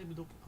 イブどこだ。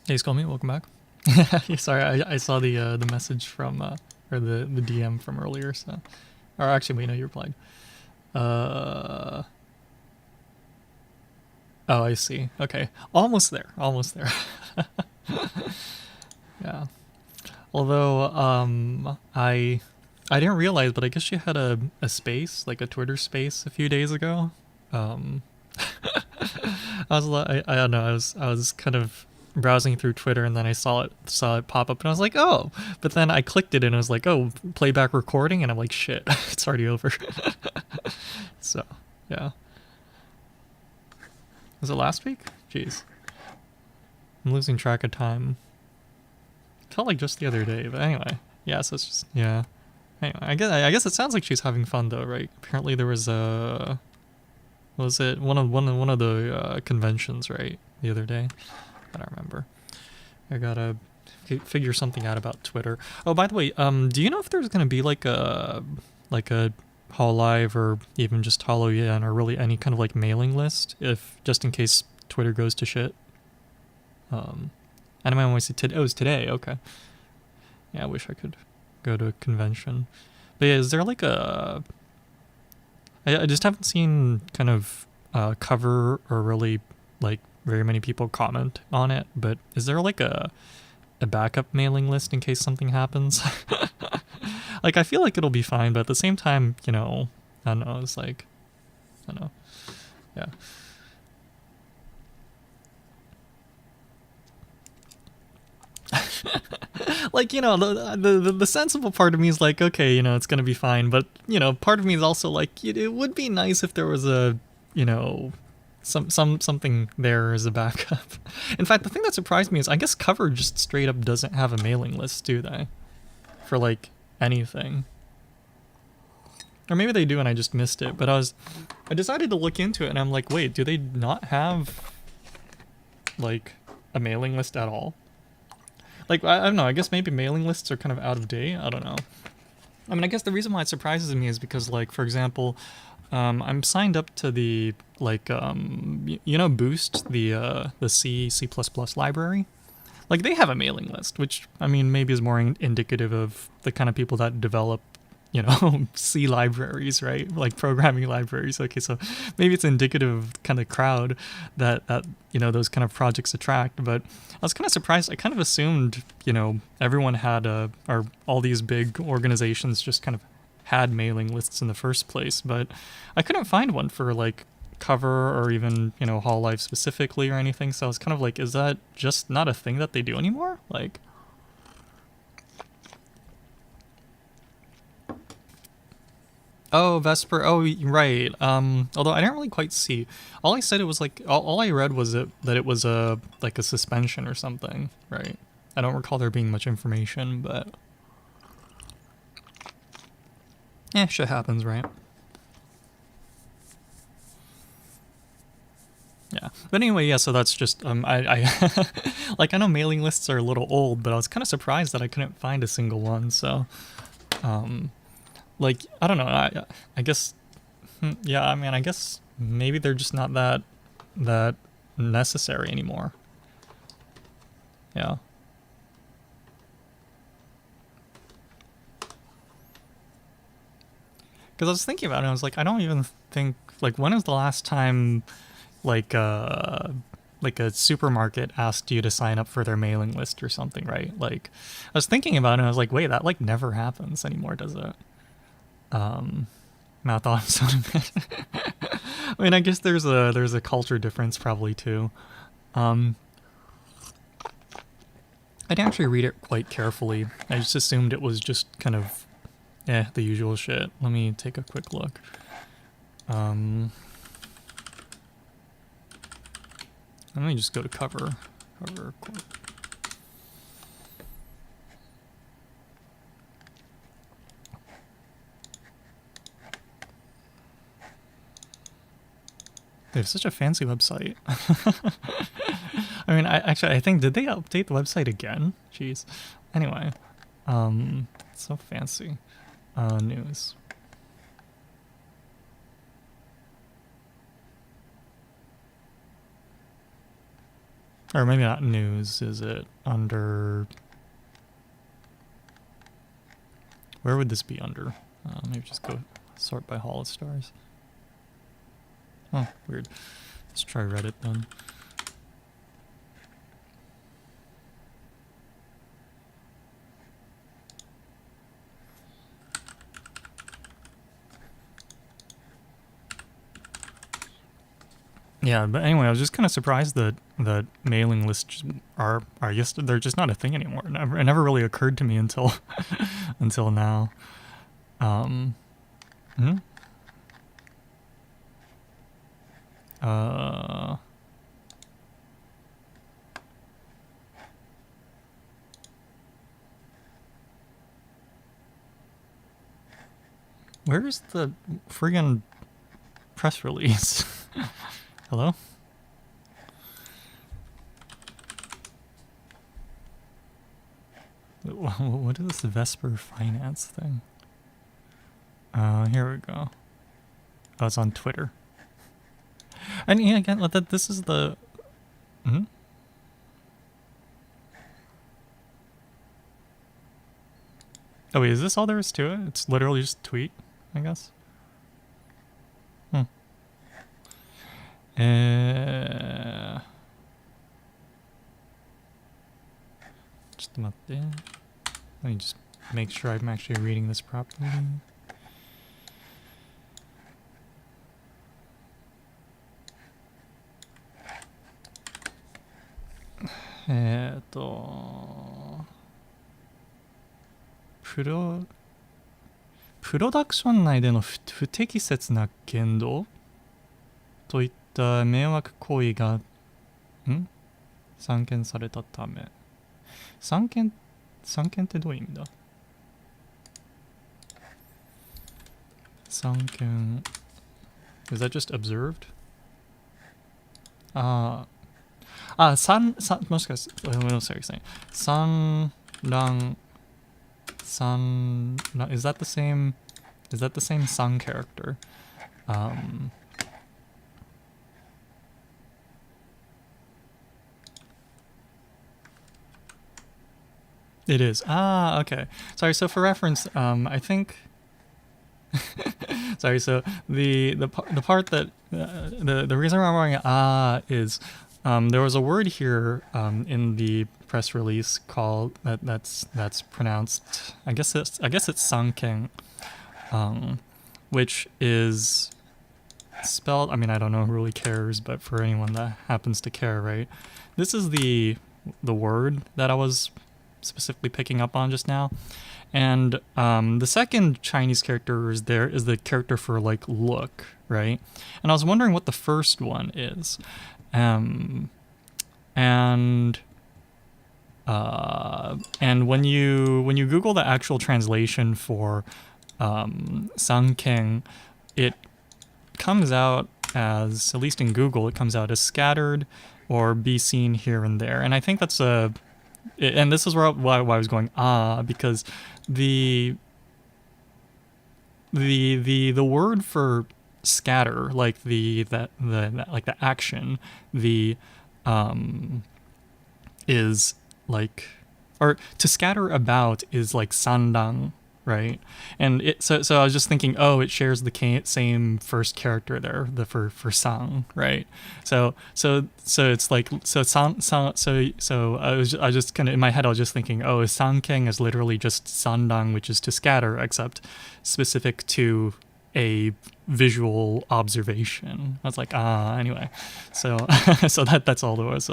Hey, Skullmeat, welcome back. Yeah, sorry, I saw the message from or the DM from earlier. So, or actually, wait, no, you replied. Uh, oh, I see. Okay, almost there, almost there. Yeah. Although, I didn't realize, but I guess she had a space, like a Twitter space, a few days ago. Um, I don't know. I was kind of browsing through Twitter and then I saw it pop up and I was like, oh. But then I clicked it and it was like, oh, playback recording, and I'm like, shit, it's already over. So yeah, was it last week? Jeez, I'm losing track of time. Felt like just the other day, but anyway, yeah. So it's just yeah. Anyway, I guess it sounds like she's having fun though, right? Apparently there was a Was it one of the conventions, right? The other day? I don't remember. I gotta figure something out about Twitter. Oh, by the way, do you know if there's gonna be like a Hololive or even just HoloYen or really any kind of like mailing list, if just in case Twitter goes to shit? Um, Anime always said it was today. Okay. Yeah, I wish I could go to a convention. But yeah, is there like I just haven't seen kind of cover or really like very many people comment on it. But is there like a backup mailing list in case something happens? Like I feel like it'll be fine, but at the same time, I don't know. It's like I don't know. Yeah. Like the sensible part of me is like, okay, it's gonna be fine, but part of me is also like, it would be nice if there was a you know something there as a backup. In fact, the thing that surprised me is I guess Cover just straight up doesn't have a mailing list, do they, for like anything? Or maybe they do and I just missed it. But I decided to look into it and I'm like, wait, do they not have like a mailing list at all? Like, I don't know, I guess maybe mailing lists are kind of out of date. I don't know. I mean, I guess the reason why it surprises me is because, like, for example, I'm signed up to the, like, Boost, the C++ library. Like, they have a mailing list, which, I mean, maybe is more indicative of the kind of people that develop, C libraries, right? Like programming libraries. Okay, so maybe it's indicative of kind of crowd that those kind of projects attract. But I was kind of surprised. I kind of assumed everyone had or all these big organizations just kind of had mailing lists in the first place. But I couldn't find one for like Cover or even Hololive specifically or anything. So I was kind of like, is that just not a thing that they do anymore? Like. Oh, Vesper. Oh, right. Although I didn't really quite see. All I said it was like all I read was that it was a like a suspension or something, right? I don't recall there being much information, but shit happens, right? Yeah. But anyway, yeah. So that's just I like I know mailing lists are a little old, but I was kind of surprised that I couldn't find a single one. So, um, like I don't know. I guess yeah, I mean, I guess maybe they're just not that necessary anymore. Yeah. Because I was thinking about it, I was like, I don't even think like when was the last time like like a supermarket asked you to sign up for their mailing list or something, right? Like I was thinking about it, and I was like, wait, that like never happens anymore, does it? Um, Mouth on sounding bad. I mean, I guess there's a culture difference probably too. Um, I didn't actually read it quite carefully. I just assumed it was just kind of, the usual shit. Let me take a quick look. Let me just go to cover. Cover. They have such a fancy website. I mean, I think, did they update the website again? Jeez. Anyway, it's so fancy. News. Or maybe not news, is it under... Where would this be under? Maybe just go sort by Holostars. Oh, weird. Let's try Reddit then. Yeah, but anyway, I was just kind of surprised that mailing lists are just, they're just not a thing anymore. It never really occurred to me until until now. Hmm? Where's the friggin' press release? Hello? What is this Vesper Finance thing? Here we go. Oh, it's on Twitter. And yeah, again, this is the... Hmm? Oh wait, is this all there is to it? It's literally just a tweet, I guess? Just about there. Let me just make sure I'm actually reading this properly.プロダクション内での不適切な言動といった迷惑行為が散見されたため。散見ってどういう意味だ？散見 Is that just observed? もしかして、散乱 is that the same Sang character? It is. Okay. Sorry, so for reference, I think sorry, so the part that the reason why I'm wearing is there was a word here in the press release called that's pronounced I guess it's sanken, which is spelled, I mean, I don't know who really cares, but for anyone that happens to care, right? This is the word that I was specifically picking up on just now. And the second Chinese character is the character for like look, right? And I was wondering what the first one is. And when you Google the actual translation for Sangkeng, it comes out as, at least in Google, it comes out as scattered or be seen here and there. And I think that's and this is why I was going because the word for scatter, like the action, is like, or to scatter about is like sandang, right? And so I was just thinking, oh, it shares the same first character there, the for sang, right? So it's like so I was just kind of in my head I was just thinking, oh, sangkeng is literally just sandang, which is to scatter, except specific to a visual observation. I was like, anyway. So that's all there was.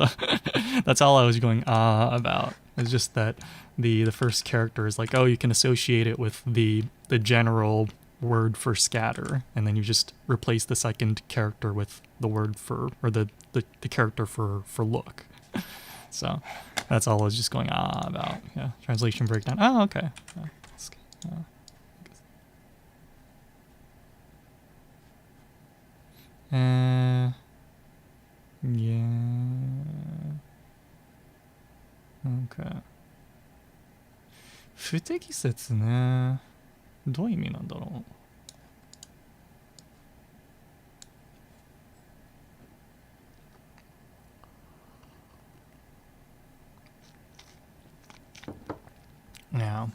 That's all I was going about. It's just that the first character is like, oh, you can associate it with the general word for scatter, and then you just replace the second character with the word for, or the character for look. So that's all I was just going about. Yeah, translation breakdown. Oh, okay. Yeah. Okay. 不適切ね。どういう意味なんだろう? Yeah.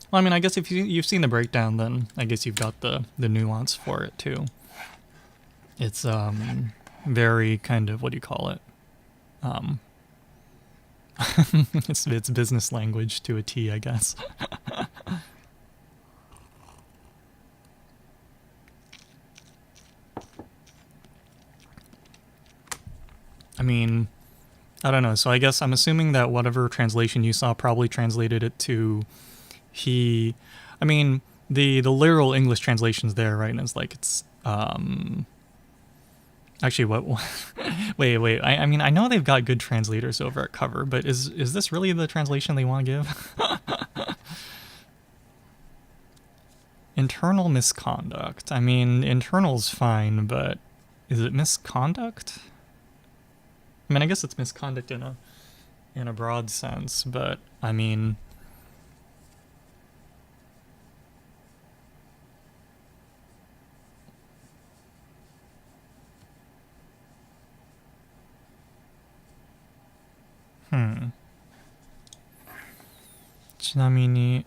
Well, I mean, I guess if you've seen the breakdown, then I guess you've got the nuance for it too. It's very kind of, what do you call it? It's business language to a T, I guess. I mean, I don't know. So I guess I'm assuming that whatever translation you saw probably translated it to he. I mean, the literal English translation's there, right? And it's like it's actually what wait, I mean, I know they've got good translators over at Cover, but is this really the translation they want to give? Internal misconduct. I mean, internal's fine, but is it misconduct? I mean, I guess it's misconduct in a broad sense, but I mean, hmm. ちなみに、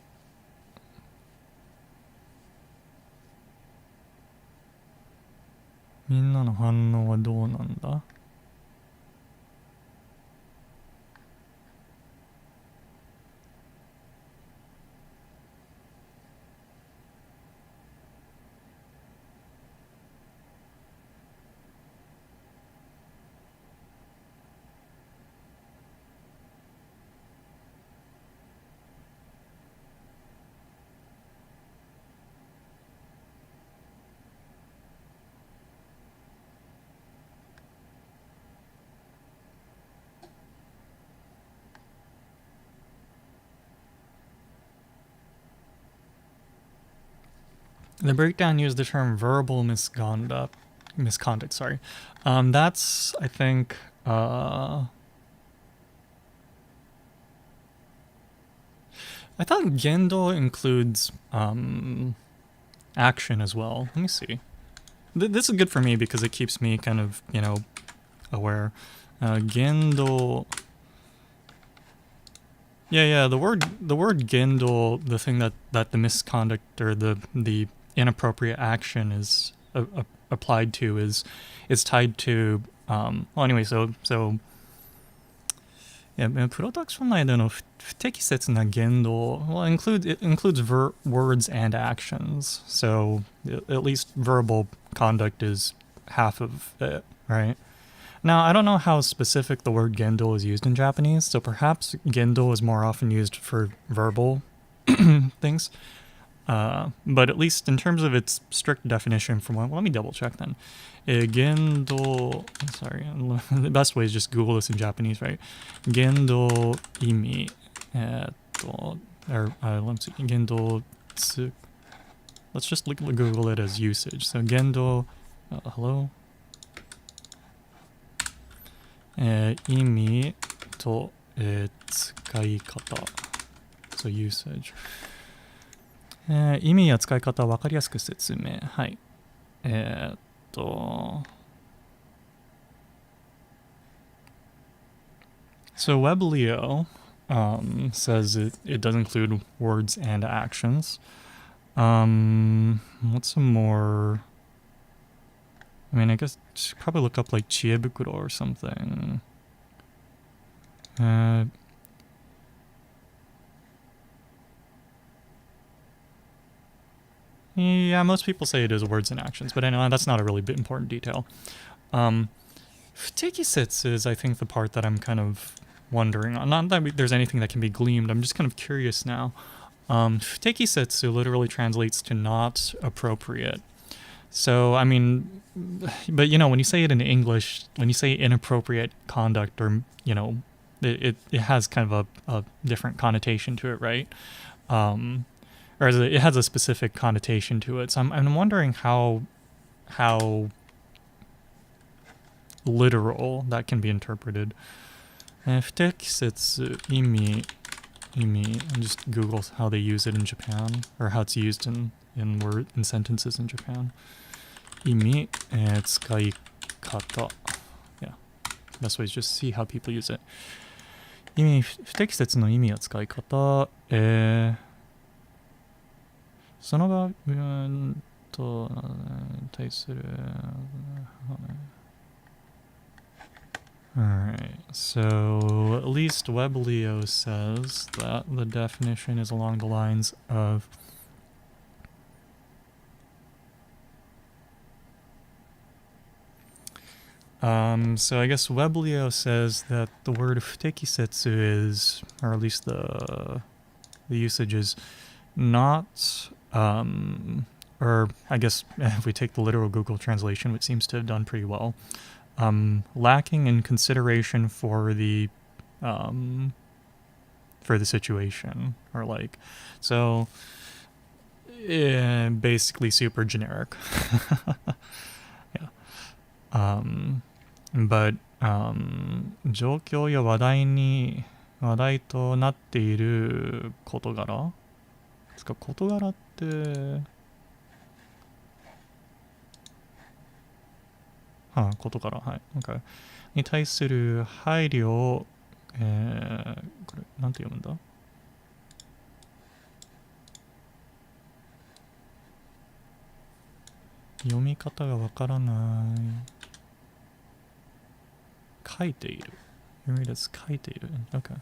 みんなの反応はどうなんだ? The breakdown used the term verbal misconduct, sorry. That's, I think, I thought gendo includes action as well. Let me see. This is good for me because it keeps me kind of, aware. Gendo. Yeah. The word gendo, the thing that the misconduct or the inappropriate action is applied to is tied to. Well, anyway, so yeah, プロダクション内での不適切な言動 well, it includes words and actions. So at least verbal conduct is half of it, right? Now, I don't know how specific the word gendo is used in Japanese, so perhaps gendo is more often used for verbal things. But at least in terms of its strict definition from let me double check then. Gendo, sorry, the best way is just Google this in Japanese, right? Gendo imi, let's see, gendo tsu, let's just Google it as usage. So gendo, hello? 意味と、使い方 so usage、意味や使い方を分かりやすく説明。はい。So Webleo says it does include words and actions. What's some more? I mean, I guess probably look up like chiebukuro or something. Yeah, most people say it is words and actions, but anyway, that's not a really important detail. Futekisetsu is, I think, the part that I'm kind of wondering on. Not that there's anything that can be gleaned, I'm just kind of curious now. Futekisetsu literally translates to not appropriate. So, I mean, but when you say it in English, when you say inappropriate conduct or, it has kind of a different connotation to it, right? Or it has a specific connotation to it. So I'm wondering how literal that can be interpreted. Futekisetsu imi, and just Google how they use it in Japan, or how it's used in sentences in Japan. Imi, tsukaikata. Yeah, best way is just see how people use it. 意味不適切の意味や使い方、その場と対する Alright, so at least Webleo says that the definition is along the lines of so I guess Webleo says that the word futekisetsu is, or at least the usage is not, or I guess if we take the literal Google translation, which seems to have done pretty well, lacking in consideration for the situation, or like, so basically super generic. Yeah. But 状況や話題となっている事柄ですか。事柄って、事柄、はい。なんか、に対する配慮を、これ、なんて読むんだ。読み方がわからない。書いている。読みです。書いている。Okay.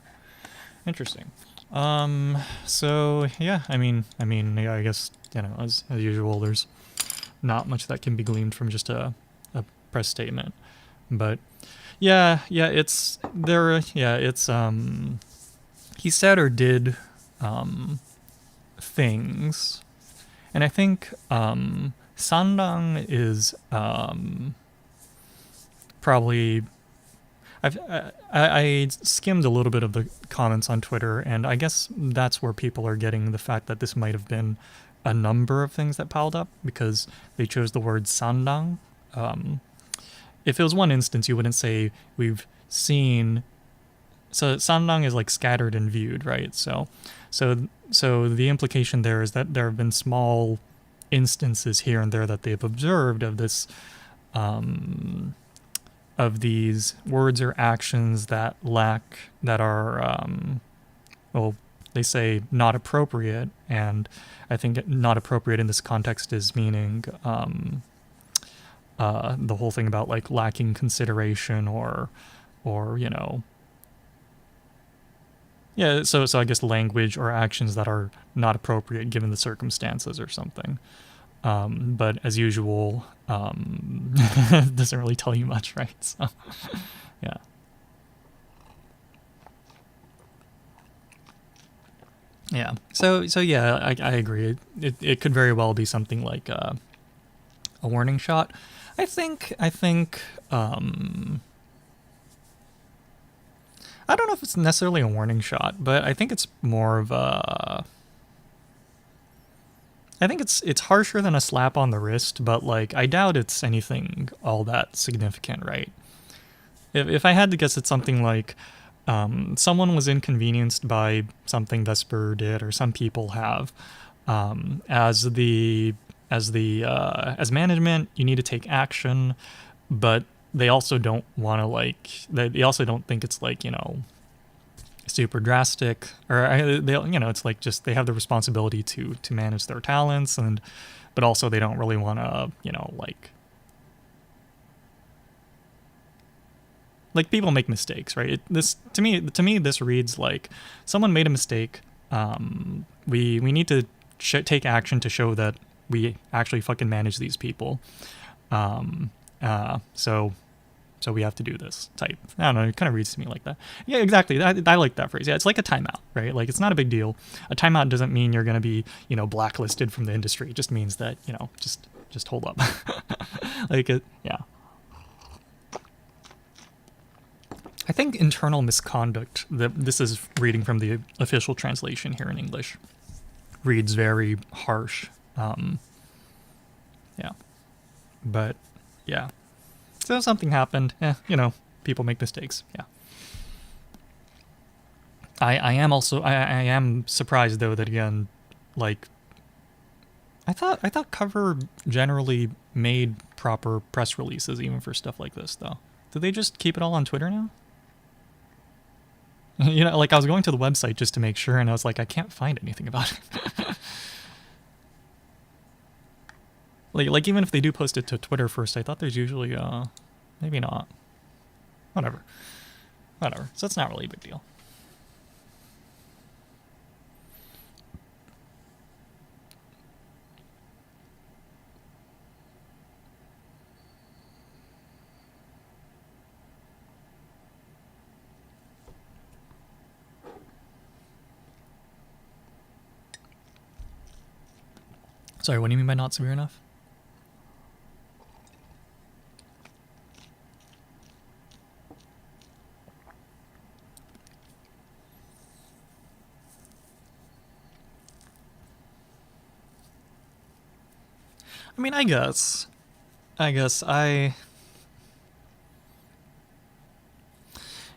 Interesting. So yeah, yeah, I guess, as usual, there's not much that can be gleaned from just a press statement. But yeah, it's there. Yeah, it's he said or did things, and I think Sandang is probably. I skimmed a little bit of the comments on Twitter, and I guess that's where people are getting the fact that this might have been a number of things that piled up because they chose the word sandang. If it was one instance, you wouldn't say we've seen. So sandang is like scattered and viewed, right? So the implication there is that there have been small instances here and there that they've observed of this. Of these words or actions that are well, they say not appropriate, and I think not appropriate in this context is meaning the whole thing about like lacking consideration or so I guess language or actions that are not appropriate given the circumstances or something. But as usual, it doesn't really tell you much, right? So, yeah. Yeah. So yeah, I agree. It could very well be something like a warning shot. I think I don't know if it's necessarily a warning shot, but I think it's more of a. I think it's harsher than a slap on the wrist, but like I doubt it's anything all that significant, right? If I had to guess, it's something like someone was inconvenienced by something Vesper did, or some people have. As management, you need to take action, but they also don't want to they also don't think it's like super drastic, or they it's like just they have the responsibility to manage their talents, and but also they don't really want to like people make mistakes, right? This to me this reads like someone made a mistake. We need to take action to show that we actually fucking manage these people. So we have to do this type. I don't know. It kind of reads to me like that. Yeah, exactly. I like that phrase. Yeah, it's like a timeout, right? Like it's not a big deal. A timeout doesn't mean you're going to be blacklisted from the industry. It just means that just hold up. Yeah. I think internal misconduct, this is reading from the official translation here in English, reads very harsh. Yeah. But, yeah. So something happened. People make mistakes. Yeah. I am surprised, though, that, again, like, I thought Cover generally made proper press releases even for stuff like this, though. Do they just keep it all on Twitter now? Like I was going to the website just to make sure, and I was like, I can't find anything about it. like even if they do post it to Twitter first, I thought there's usually maybe not. Whatever. So it's not really a big deal. Sorry, what do you mean by not severe enough? I mean, I guess I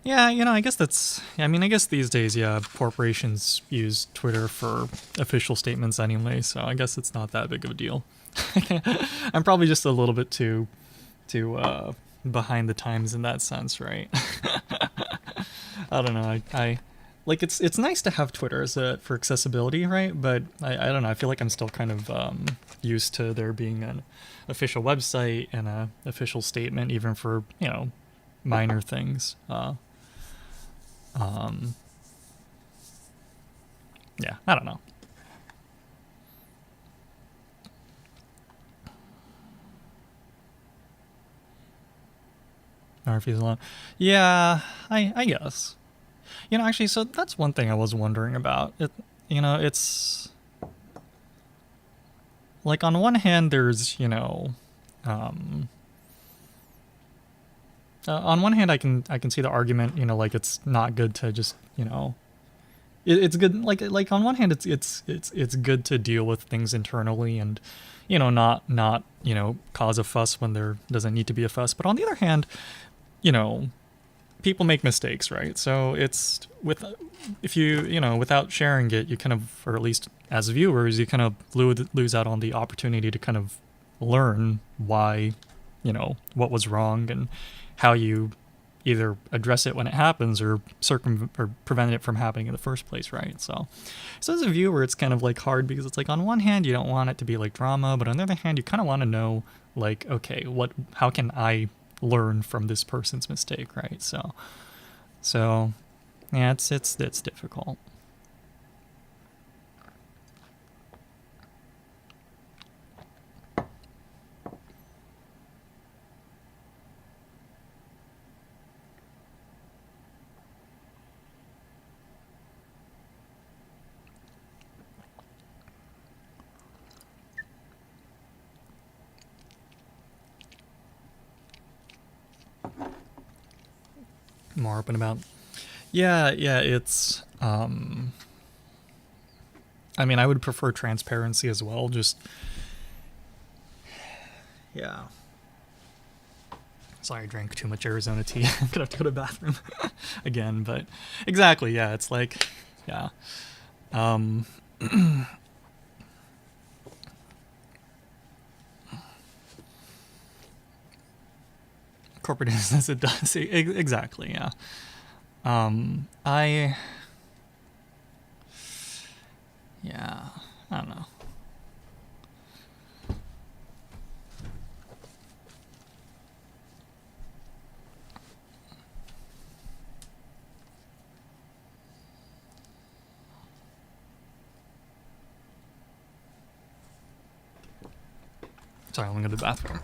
Yeah, I guess that's. I mean, I guess these days, yeah, corporations use Twitter for official statements anyway, so I guess it's not that big of a deal. I'm probably just a little bit too behind the times in that sense, right? I don't know. I like it's nice to have Twitter as for accessibility, right? But I don't know. I feel like I'm still kind of used to there being an official website and a official statement, even for minor things. Um, yeah, I don't know. Murphy's Law. Yeah, I guess. Actually, so that's one thing I was wondering about. It's like on one hand, there's um, on one hand, I can see the argument, like it's not good to just it's good like on one hand it's good to deal with things internally and not cause a fuss when there doesn't need to be a fuss. But on the other hand, you know people make mistakes, right? So it's with if without sharing it, you kind of, or at least as viewers, you kind of lose out on the opportunity to kind of learn why, what was wrong and how you either address it when it happens or or prevent it from happening in the first place, right? So as a viewer, it's kind of like hard because it's like on one hand you don't want it to be like drama, but on the other hand you kind of want to know like, okay, how can I learn from this person's mistake, right? So yeah, it's difficult. More open about. Yeah, it's I mean, I would prefer transparency as well. Just yeah. Sorry, I drank too much Arizona tea. I'm gonna have to go to the bathroom again. But exactly, yeah. It's like, yeah. Um, corporate business, it does exactly, yeah. I yeah, I don't know. Sorry, I'm gonna go to the bathroom.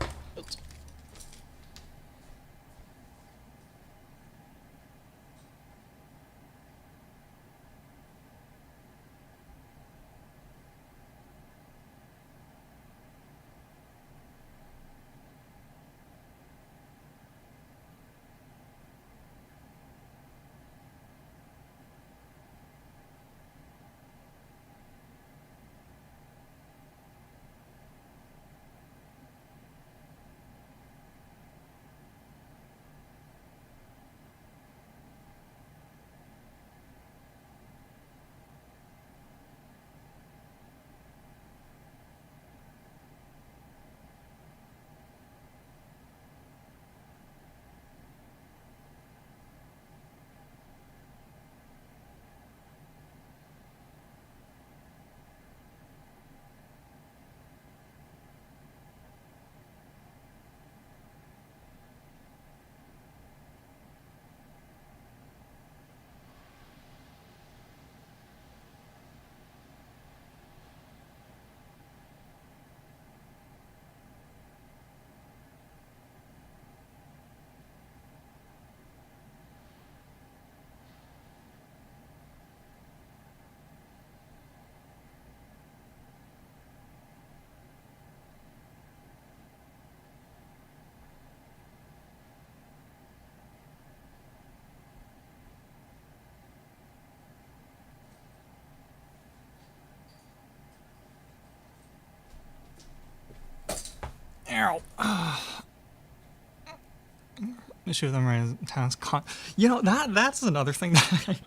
issue with them right tasks. That's another thing that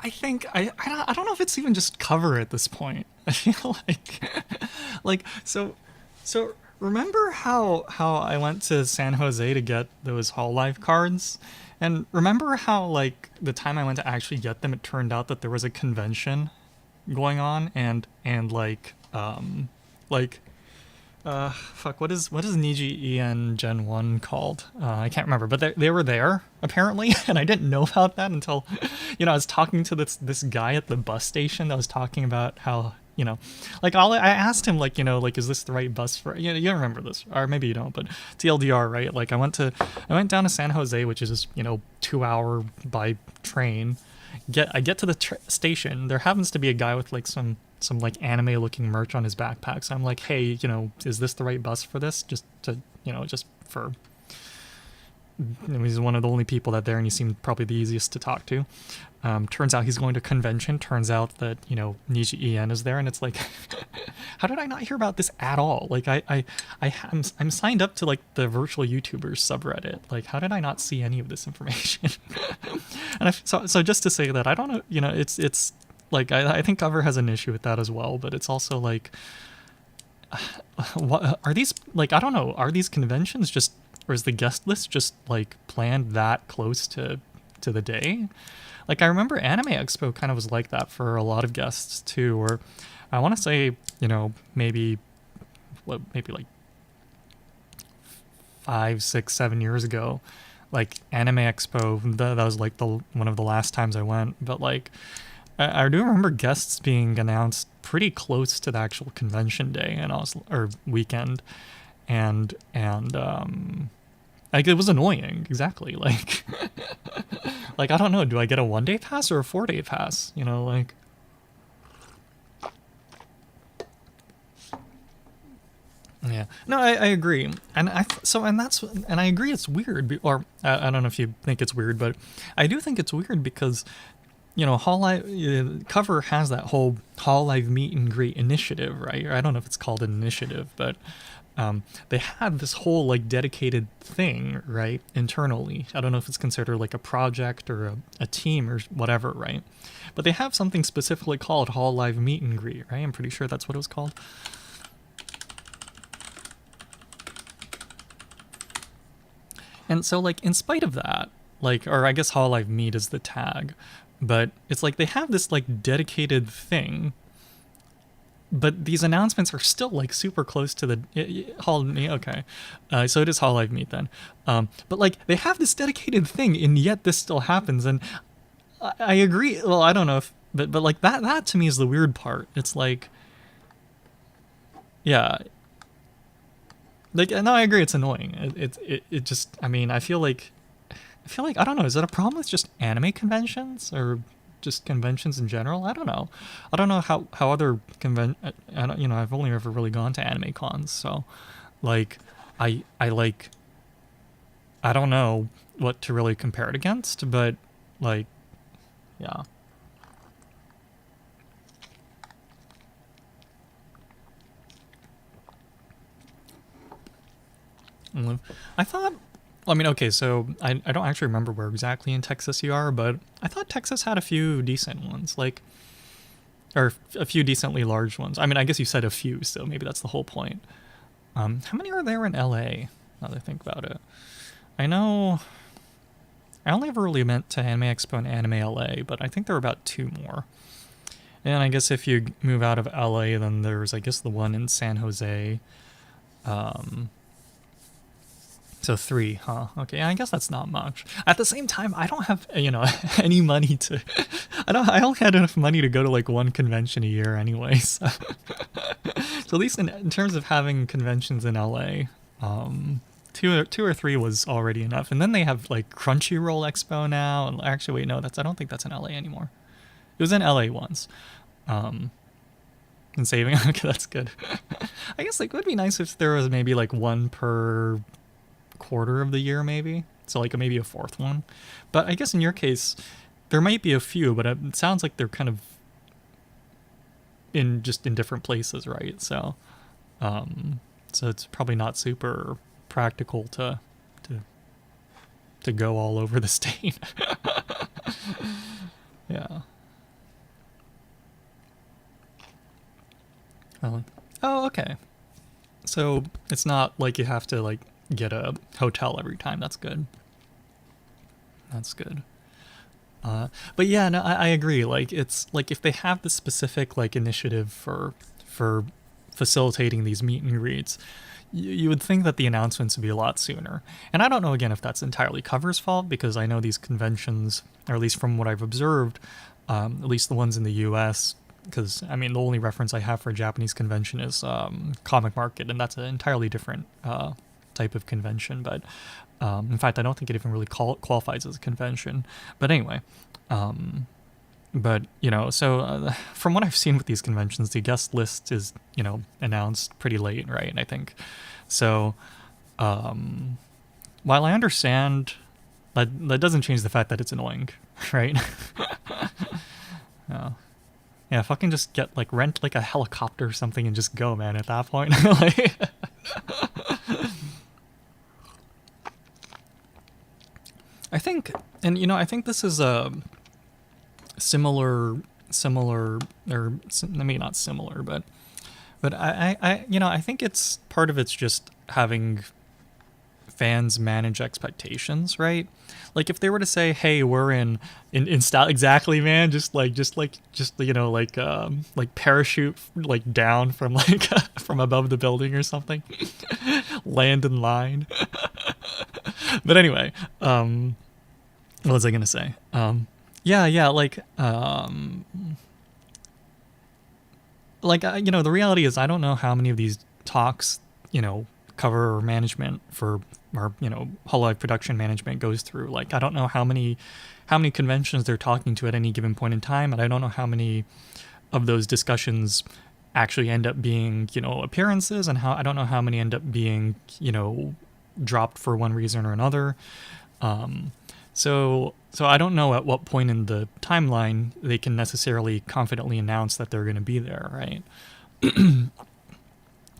I think I don't know if it's even just cover at this point. I feel like remember how I went to San Jose to get those Hololive cards? And remember how like the time I went to actually get them, it turned out that there was a convention going on and fuck, what is Niji EN Gen 1 called? I can't remember, but they were there apparently, and I didn't know about that until, I was talking to this guy at the bus station that was talking about how, like I asked him like, is this the right bus for, you remember this, or maybe you don't, but TLDR, right? Like I went down to San Jose, which is just, 2-hour by train. I get to the station. There happens to be a guy with like some like anime looking merch on his backpack. So I'm like, hey, is this the right bus for this? Just to, just for, he's one of the only people that there, and he seemed probably the easiest to talk to. Turns out he's going to convention. Turns out that, Niji EN is there, and it's like, how did I not hear about this at all? Like I'm signed up to like the virtual YouTubers subreddit. Like, how did I not see any of this information? And so just to say that, I don't know, it's like, I think Cover has an issue with that as well, but it's also like, what are these, like, I don't know, are these conventions just, or is the guest list just like planned that close to the day? Like, I remember Anime Expo kind of was like that for a lot of guests too, or I want to say, maybe like 5, 6, 7 years ago, like Anime Expo, that was like one of the last times I went, but like, I do remember guests being announced pretty close to the actual convention day, or weekend, and like it was annoying. Exactly, like like I don't know. Do I get a 1-day pass or a 4-day pass? Like. Yeah, no, I agree, and I agree it's weird, or I don't know if you think it's weird, but I do think it's weird because. Cover has that whole Hololive meet and greet initiative, right? I don't know if it's called an initiative, but they had this whole like dedicated thing, right, internally. I don't know if it's considered like a project or a team or whatever, right? But they have something specifically called Hololive meet and greet, right? I'm pretty sure that's what it was called. And so, like, in spite of that, like, or I guess Hololive meet is the tag. But it's like they have this like dedicated thing, but these announcements are still like super close to the Hall. Okay, so it is Hololive Meet then. But like they have this dedicated thing, and yet this still happens. And I agree. Well, I don't know if, but like that to me is the weird part. It's like, yeah, like no, I agree. It's annoying. It just. I mean, I feel like I don't know. Is that a problem with just anime conventions or just conventions in general? I don't know. I don't know how other I've only ever really gone to anime cons, so like I like I don't know what to really compare it against, but like yeah. I thought. I mean, okay, so I don't actually remember where exactly in Texas you are, but I thought Texas had a few decent ones, like, or a few decently large ones. I mean, I guess you said a few, so maybe that's the whole point. How many are there in LA, now that I think about it? I know I only ever really went to Anime Expo and Anime LA, but I think there are about 2 more. And I guess if you move out of LA, then there's, I guess, the one in San Jose. So 3, huh? Okay, I guess that's not much. At the same time, I don't have, any money to... I only had enough money to go to, like, 1 convention a year anyway, so... So at least in terms of having conventions in LA, 2 or 3 was already enough. And then they have, like, Crunchyroll Expo now. And actually, wait, no, I don't think that's in LA anymore. It was in LA once. And saving... Okay, that's good. I guess, like, it would be nice if there was maybe, like, 1 per... quarter of the year, maybe, so like maybe a 4th one. But I guess in your case there might be a few, but it sounds like they're kind of in different places, right? So so it's probably not super practical to to go all over the state. Yeah. Oh, okay. So it's not like you have to like get a hotel every time. That's good. That's good. But yeah, no, I agree. Like it's like if they have the specific like initiative for facilitating these meet and greets, you would think that the announcements would be a lot sooner. And I don't know again if that's entirely Cover's fault, because I know these conventions, or at least from what I've observed, at least the ones in the U.S. Because I mean, the only reference I have for a Japanese convention is Comic Market, and that's an entirely different type of convention. But in fact, I don't think it even really qualifies as a convention. But anyway, but you know, so from what I've seen with these conventions, the guest list is, you know, announced pretty late, right? I think so. While I understand that doesn't change the fact that it's annoying, right? Yeah. Yeah, fucking just get like rent like a helicopter or something and just go, man. At that point, like, I think, and you know, I think this is a similar, or maybe not similar, but you know, I think it's part of it's just having fans manage expectations, right? Like if they were to say, "Hey, we're in style," exactly, man, just you know, like parachute like down from like from above the building or something, land in line. But anyway, what was I gonna say? Yeah, you know, the reality is I don't know how many of these talks, you know, cover management for, or you know, Hololive production management goes through. Like I don't know how many conventions they're talking to at any given point in time, and I don't know how many of those discussions actually end up being, you know, appearances, and I don't know how many end up being, you know, dropped for one reason or another. So I don't know at what point in the timeline they can necessarily confidently announce that they're going to be there, right?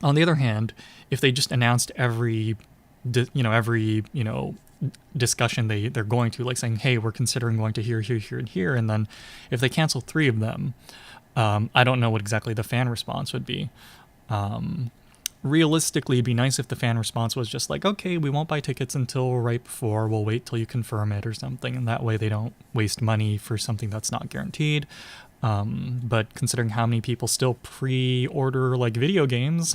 On the other hand, if they just announced every discussion they're going to, like saying, "Hey, we're considering going to here, and here," and then if they cancel 3 of them, I don't know what exactly the fan response would be. Realistically, it'd be nice if the fan response was just like, "Okay, we won't buy tickets until right before, we'll wait till you confirm it," or something, and that way they don't waste money for something that's not guaranteed. But considering how many people still pre-order like video games,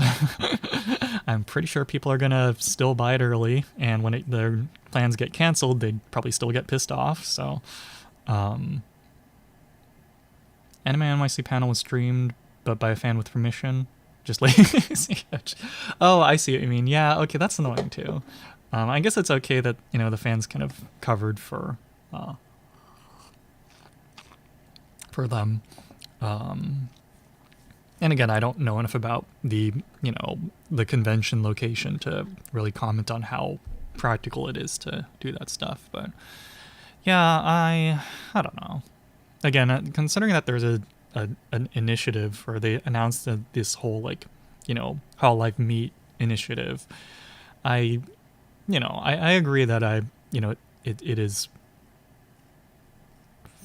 I'm pretty sure people are gonna still buy it early, and when their plans get canceled, they'd probably still get pissed off. So Anime NYC panel was streamed, but by a fan with permission. Just like, oh, I see what you mean. Yeah, okay, that's annoying too. I guess it's okay that, you know, the fans kind of covered for them. And again, I don't know enough about the, you know, the convention location to really comment on how practical it is to do that stuff. But yeah, I don't know. Again, considering that there's an initiative, or they announced this whole like, you know, Hololive Meet initiative, I agree that it is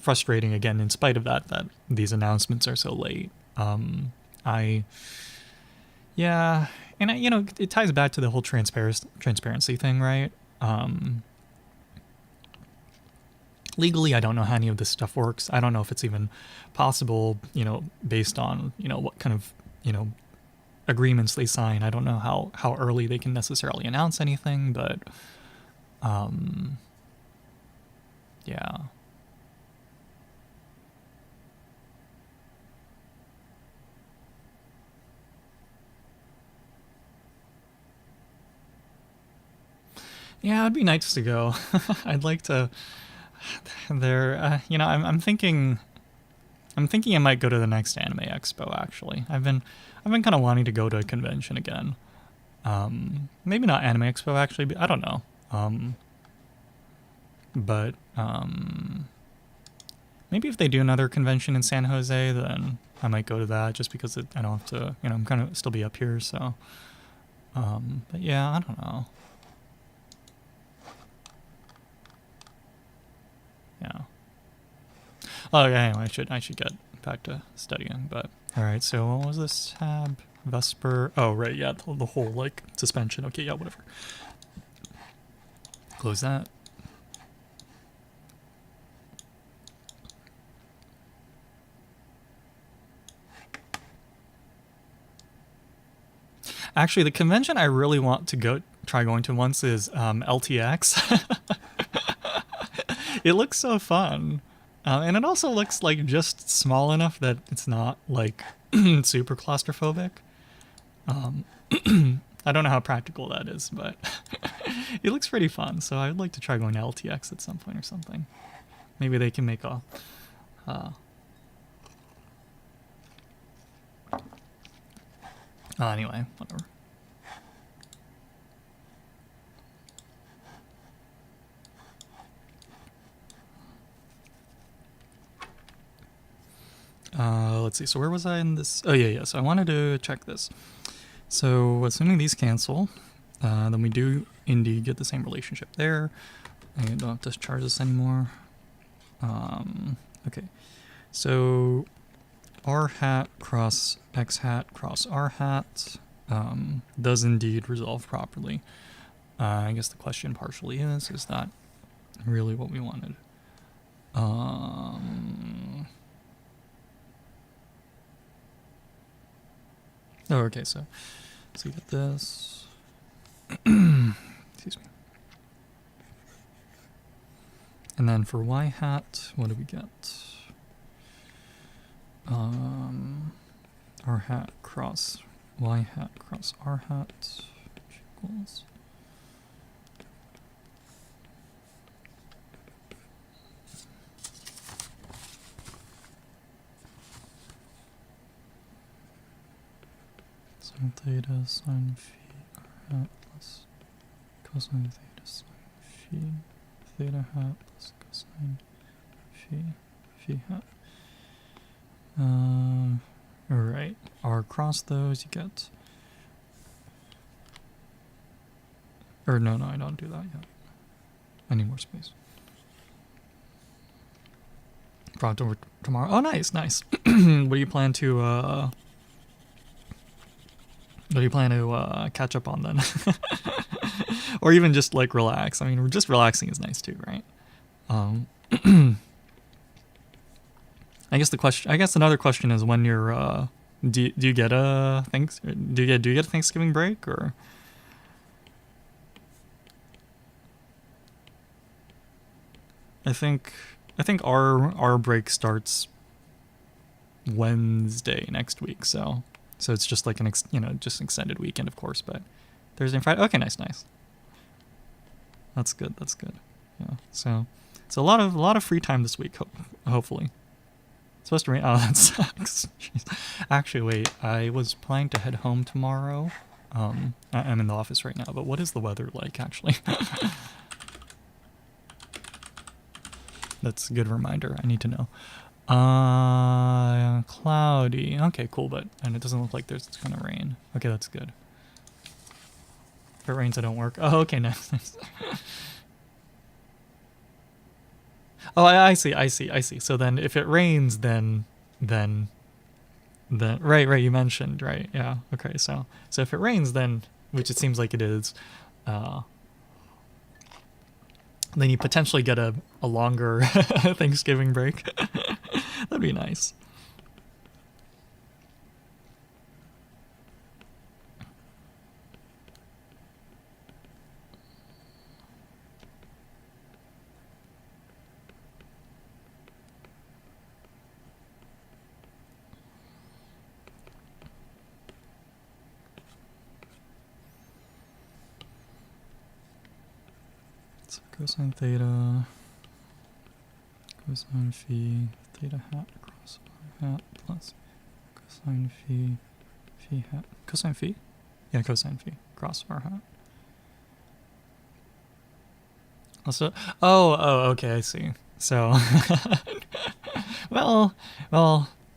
frustrating again, in spite of that these announcements are so late. It ties back to the whole transparency thing, right? Legally, I don't know how any of this stuff works. I don't know if it's even possible, you know, based on, you know, what kind of, you know, agreements they sign. I don't know how early they can necessarily announce anything, but yeah. Yeah, it'd be nice to go. I'd like to. You know, I'm thinking I might go to the next Anime Expo. Actually, I've been kind of wanting to go to a convention again. Maybe not Anime Expo actually, but I don't know. But maybe if they do another convention in San Jose, then I might go to that, just because I don't have to. You know, I'm kind of still be up here, so. But yeah, I don't know. Oh yeah, anyway, I should get back to studying. But all right, so what was this tab? Vesper. Oh right, yeah, the whole like suspension. Okay, yeah, whatever. Close that. Actually, the convention I really want to try going to once is LTX. It looks so fun. And it also looks like just small enough that it's not like super claustrophobic. I don't know how practical that is, but it looks pretty fun. So I would like to try going to LTX at some point or something. Maybe they can make a... anyway, whatever. Let's see. So where was I in this? Oh, yeah. So I wanted to check this. So assuming these cancel, then we do indeed get the same relationship there. I don't have to discharge this anymore. Okay. So r hat cross x hat cross r hat does indeed resolve properly. I guess the question partially is that really what we wanted? Oh, okay, so we get this. Excuse me. And then for y hat, what do we get? R hat cross y hat cross r hat equals. Sine theta sine phi r hat plus cosine theta sine phi theta hat plus cosine phi hat. Alright, r cross those, you get... Or no, I don't do that yet. I need more space. Brought over tomorrow. Oh, nice. What do you plan to, catch up on then? Or even just like relax. I mean, just relaxing is nice too, right? I guess another question is when you're do you get a Thanksgiving break, or I think our break starts Wednesday next week, so it's just like just an extended weekend, of course, but Thursday and Friday. Okay, nice. That's good. Yeah. So it's a lot of free time this week, hopefully. It's supposed to rain. Oh, that sucks. Jeez. Actually, wait. I was planning to head home tomorrow. I'm in the office right now, but what is the weather like, actually? That's a good reminder. I need to know. Cloudy. Okay, cool, and it doesn't look like it's gonna rain. Okay, that's good. If it rains, I don't work. Oh, okay, nice. Oh, I see. So then if it rains, then right, you mentioned, right? Yeah, okay, so if it rains, then, which it seems like it is, then you potentially get a longer Thanksgiving break. That'd be nice. Cosine theta, cosine phi, theta hat cross r hat plus cosine phi hat. Cosine phi? Yeah, cosine phi cross r hat. Also, okay, I see. So, well,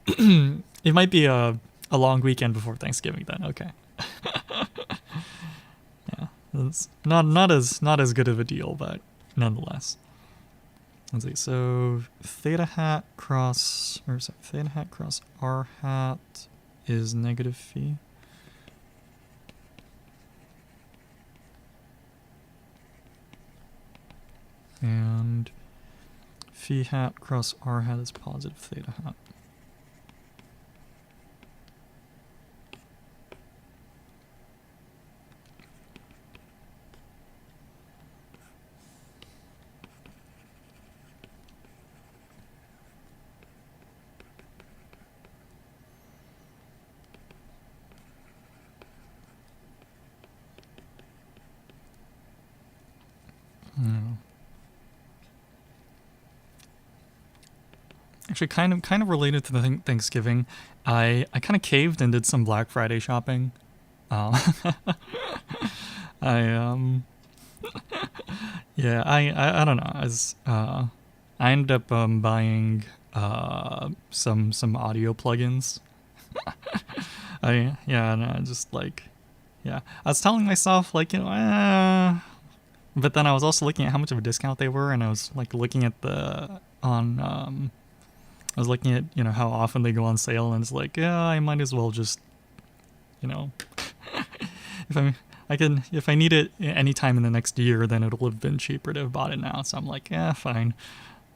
it might be a long weekend before Thanksgiving then. Okay. Yeah, it's not as good of a deal, but nonetheless. Let's see. So theta hat cross, or sorry, theta hat cross r hat is negative phi. And phi hat cross r hat is positive theta hat. Actually, kind of related to the Thanksgiving, I kind of caved and did some Black Friday shopping. I yeah, I don't know. I ended up buying some audio plugins. And I just like, yeah, I was telling myself like, but then I was also looking at how much of a discount they were, and I was like looking at I was looking at, how often they go on sale, and it's like, yeah, I might as well just, if I need it anytime in the next year, then it'll have been cheaper to have bought it now. So I'm like, yeah, fine.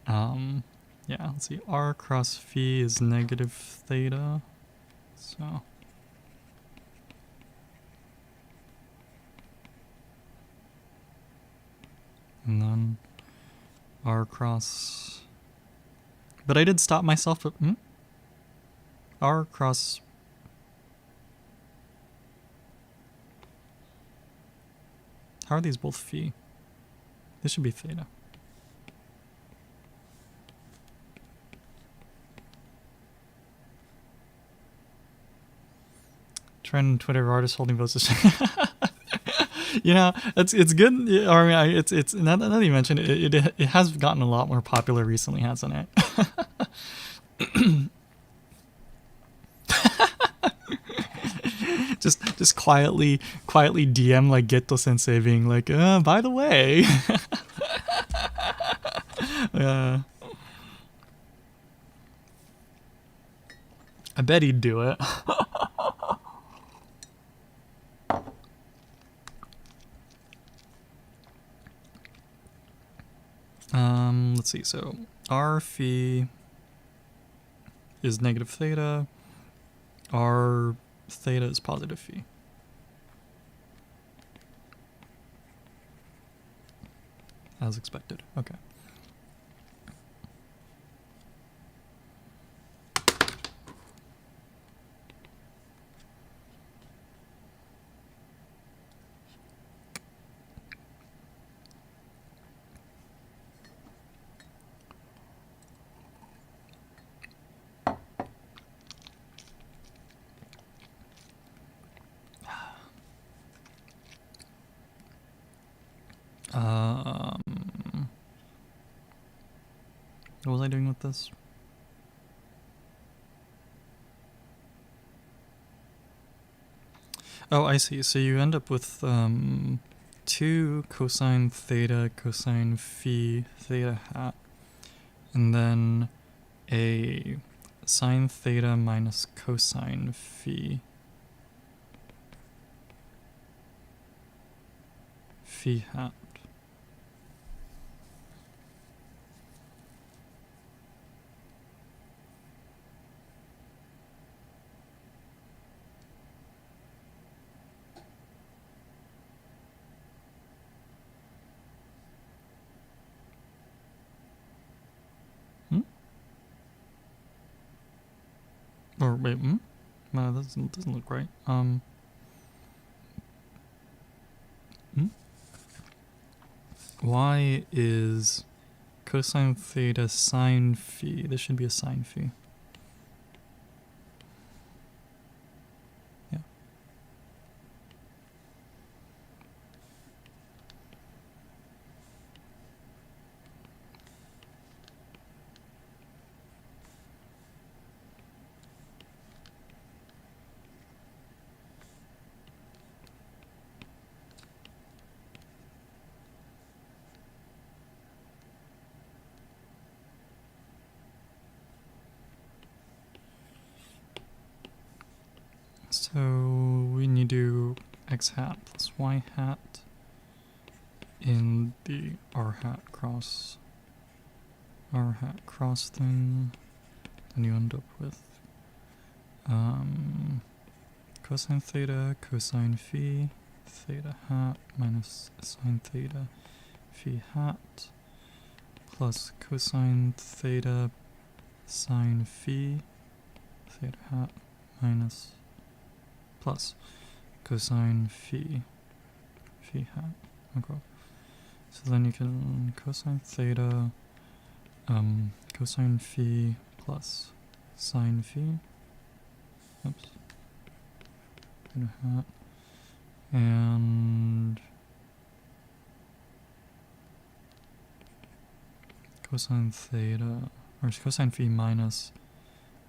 Yeah, let's see. R cross phi is negative theta. So. And then R cross. But I did stop myself. R cross. How are these both phi? This should be theta. Trend Twitter artist holding votes. It's good. I mean, it's now that you mentioned it, it has gotten a lot more popular recently, hasn't it? just quietly DM like Geto Sensei being like, by the way. Yeah. I bet he'd do it. Let's see. So R phi is negative theta. R theta is positive phi. As expected. Okay. What was I doing with this? Oh, I see. So you end up with 2 cosine theta cosine phi theta hat, and then a sine theta minus cosine phi hat. Or wait, no, that doesn't look right. Why is cosine theta sine phi? This should be a sine phi. Yeah. So we need to do x hat plus y hat in the r hat cross thing. Then you end up with cosine theta, cosine phi, theta hat minus sine theta, phi hat, plus cosine theta, sine phi, theta hat minus, plus cosine phi, phi hat. Okay. So then you can cosine theta, cosine phi plus sine phi. Oops. Theta hat. And cosine theta, or cosine phi minus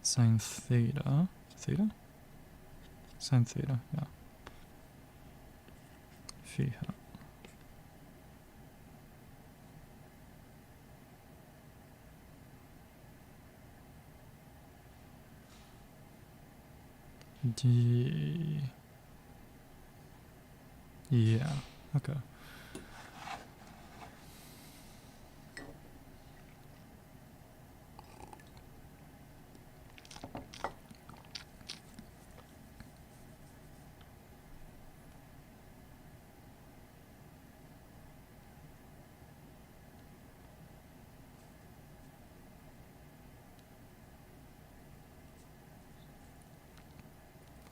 sine theta. Theta? Sine theta, yeah. Phi hat. Yeah, okay.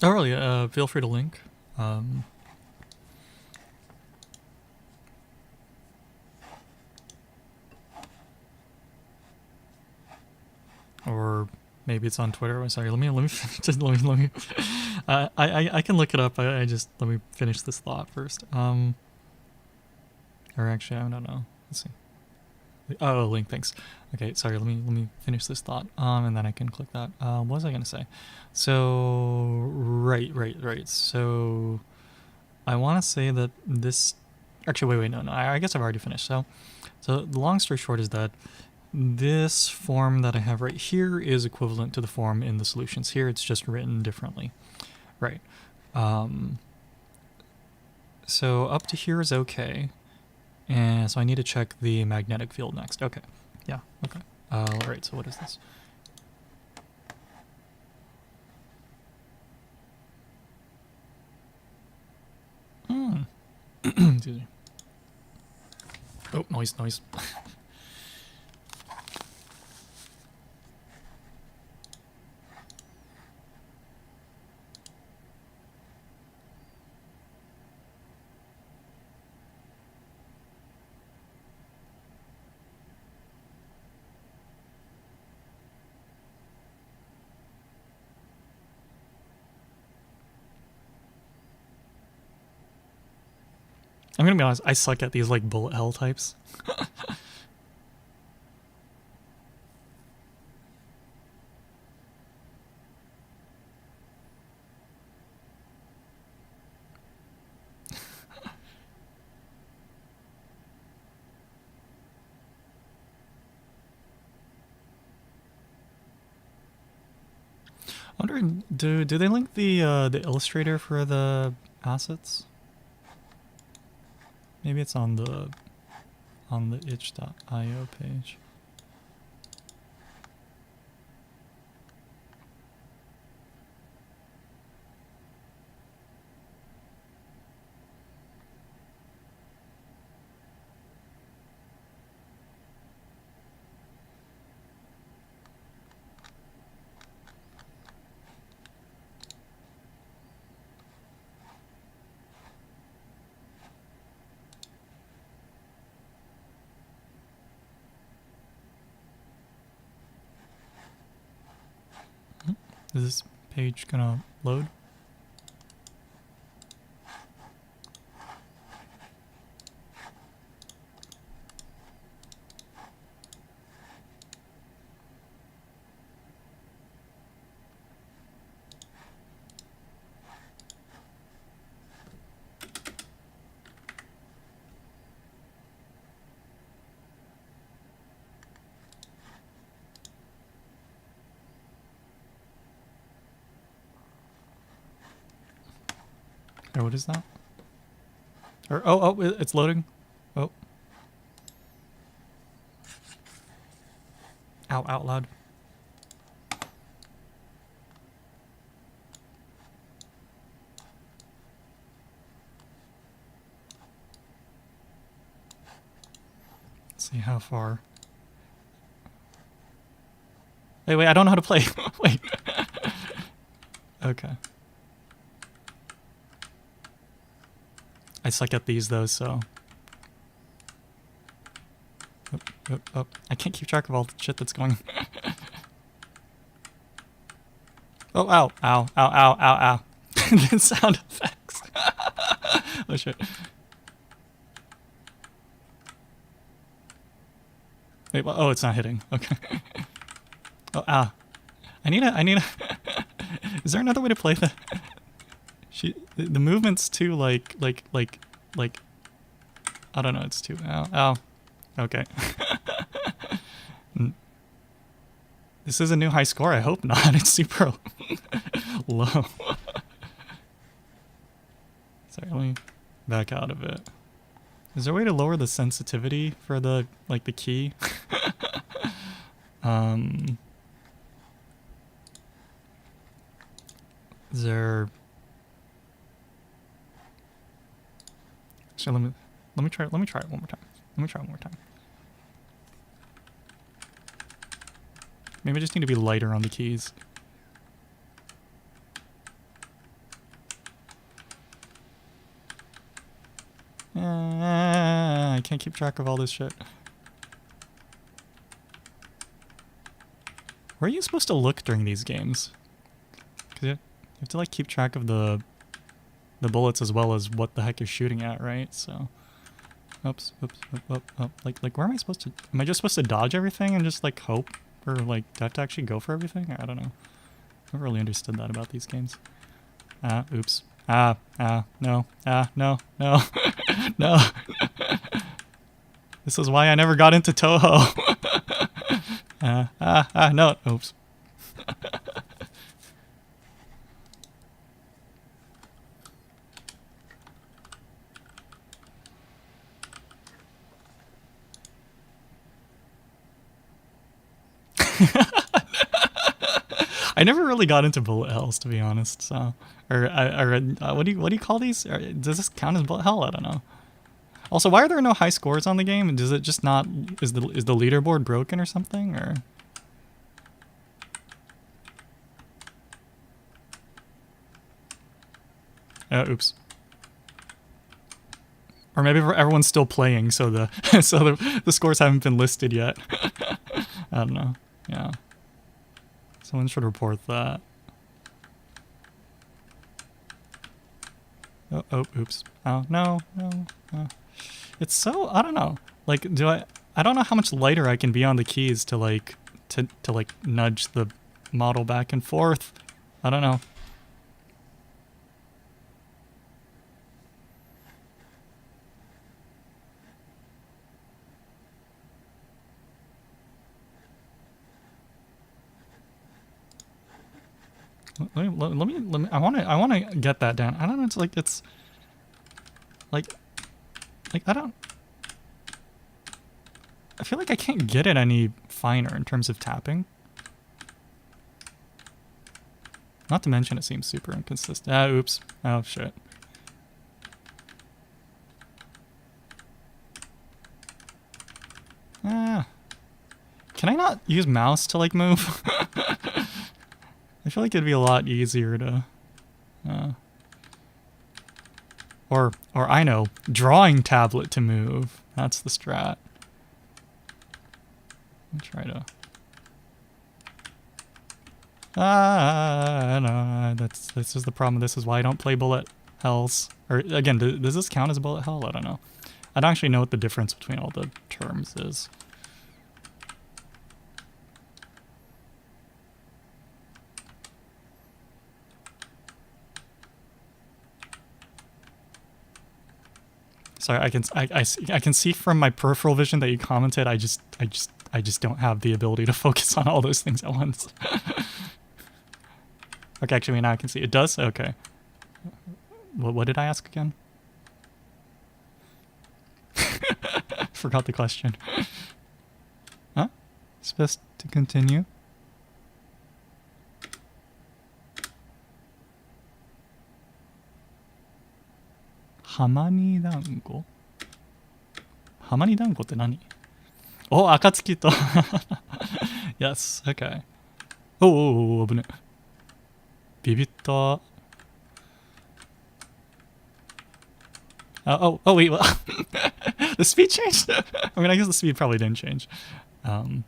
Oh, really? Feel free to link. Or maybe it's on Twitter. I'm sorry. Let me just let me. I can look it up. I just let me finish this thought first. Or actually, I don't know. Let's see. Oh, link. Thanks. Okay, sorry. Let me finish this thought. And then I can click that. What was I gonna say? So right. So I want to say that this. Actually, wait. No. I guess I've already finished. So the long story short is that this form that I have right here is equivalent to the form in the solutions here. It's just written differently. Right. So up to here is okay. And so I need to check the magnetic field next. Okay. Yeah. Okay. All right. So what is this? Excuse me. Oh, noise. I'm gonna be honest, I suck at these like bullet hell types. Wondering, do they link the illustrator for the assets? Maybe it's on the itch.io page. Is this page gonna load? Or what is that? Or oh, it's loading. Oh. Out loud. Let's see how far. Wait, I don't know how to play. Wait. Okay. I suck at these though, so. Oh. I can't keep track of all the shit that's going on. Oh, ow. The sound effects. Oh shit. Wait, well, oh, it's not hitting. Okay. Oh, ow. I need a Is there another way to play the the movement's too like I don't know, it's too ow. Okay. This is a new high score, I hope not. It's super low. Sorry, let me back out of it. Is there a way to lower the sensitivity for the the key? Is there? So let me try it one more time. Maybe I just need to be lighter on the keys. I can't keep track of all this shit. Where are you supposed to look during these games? Because you have to keep track of the bullets as well as what the heck you're shooting at, right? So, oops. Like where am I supposed to? Am I just supposed to dodge everything and just hope, or do I have to actually go for everything? I don't know. I never really understood that about these games. Oops. No. No. No. This is why I never got into Touhou. No. Oops. I never really got into bullet hells, to be honest. So, what do you call these? Does this count as bullet hell? I don't know. Also, why are there no high scores on the game? Does it just not? Is the leaderboard broken or something? Or oops. Or maybe everyone's still playing, so the scores haven't been listed yet. I don't know. Yeah. Someone should report that. Oh, oops. Oh, no. It's so, I don't know. I don't know how much lighter I can be on the keys to to nudge the model back and forth. I don't know. Let me. I want to get that down. I don't know. It's I don't. I feel like I can't get it any finer in terms of tapping. Not to mention, it seems super inconsistent. Oops. Oh shit. Can I not use mouse to move? I feel like it'd be a lot easier to, or I know, drawing tablet to move. That's the strat. I'll try to. No, this is the problem. This is why I don't play bullet hells. Or again, does this count as a bullet hell? I don't know. I don't actually know what the difference between all the terms is. Sorry, I can see from my peripheral vision that you commented. I just don't have the ability to focus on all those things at once. Okay, actually now I can see it does. Okay. What did I ask again? Forgot the question. Huh? It's best to continue. Hamani dango? Hamani dango って何? Oh, 暁と Yes, okay. Oh, 危ね。ビビった。Oh, wait, what? The speed changed? I mean, I guess the speed probably didn't change. I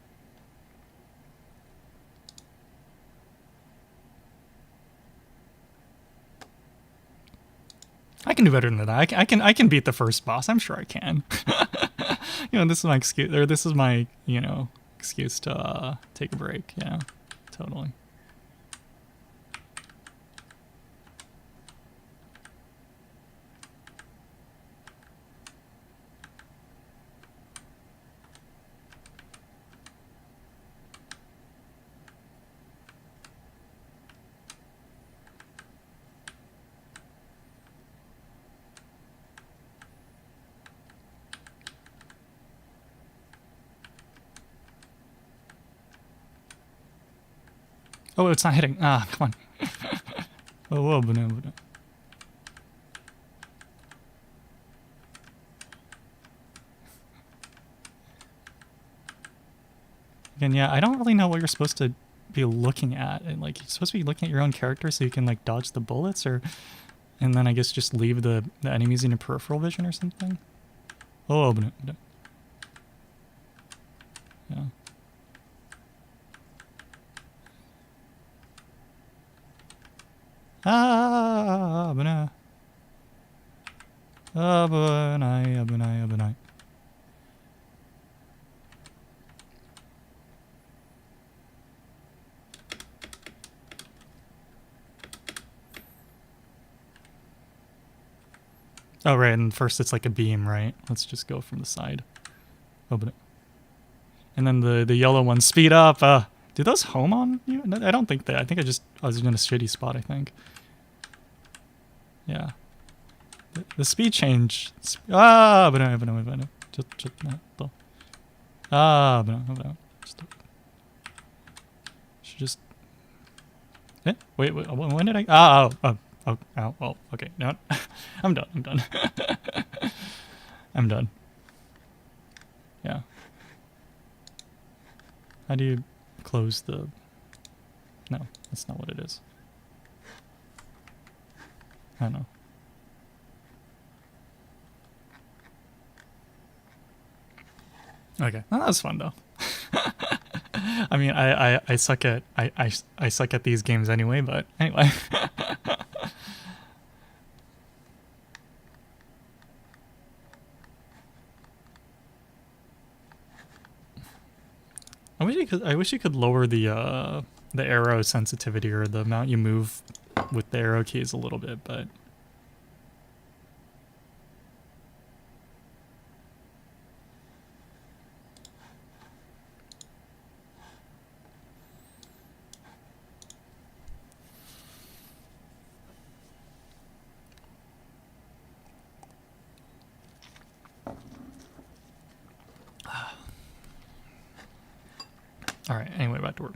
can do better than that. I can beat the first boss. I'm sure I can. This is my excuse, or this is my, excuse to take a break. Yeah, totally. Oh, it's not hitting. Ah, come on. Whoa, banana. Again, yeah, I don't really know what you're supposed to be looking at. And, like, you're supposed to be looking at your own character so you can, like, dodge the bullets, and then I guess just leave the enemies in your peripheral vision or something. Oh, banana. Yeah. Abunai. Oh, right, and first it's like a beam, right? Let's just go from the side. Open it. And then the yellow ones speed up. Do those home on you? No, I don't think they. I think I was in a shitty spot, I think. Yeah. The speed change. Banana. Should just. Eh? Wait, when did I? Oh, okay. No, I'm done. I'm done. Yeah. How do you close the... No, that's not what it is. I don't know. Okay, well, that was fun though. I mean, I suck at I suck at these games anyway, but anyway. I wish you could lower the arrow sensitivity or the amount you move with the arrow keys a little bit, but alright, anyway, back to work.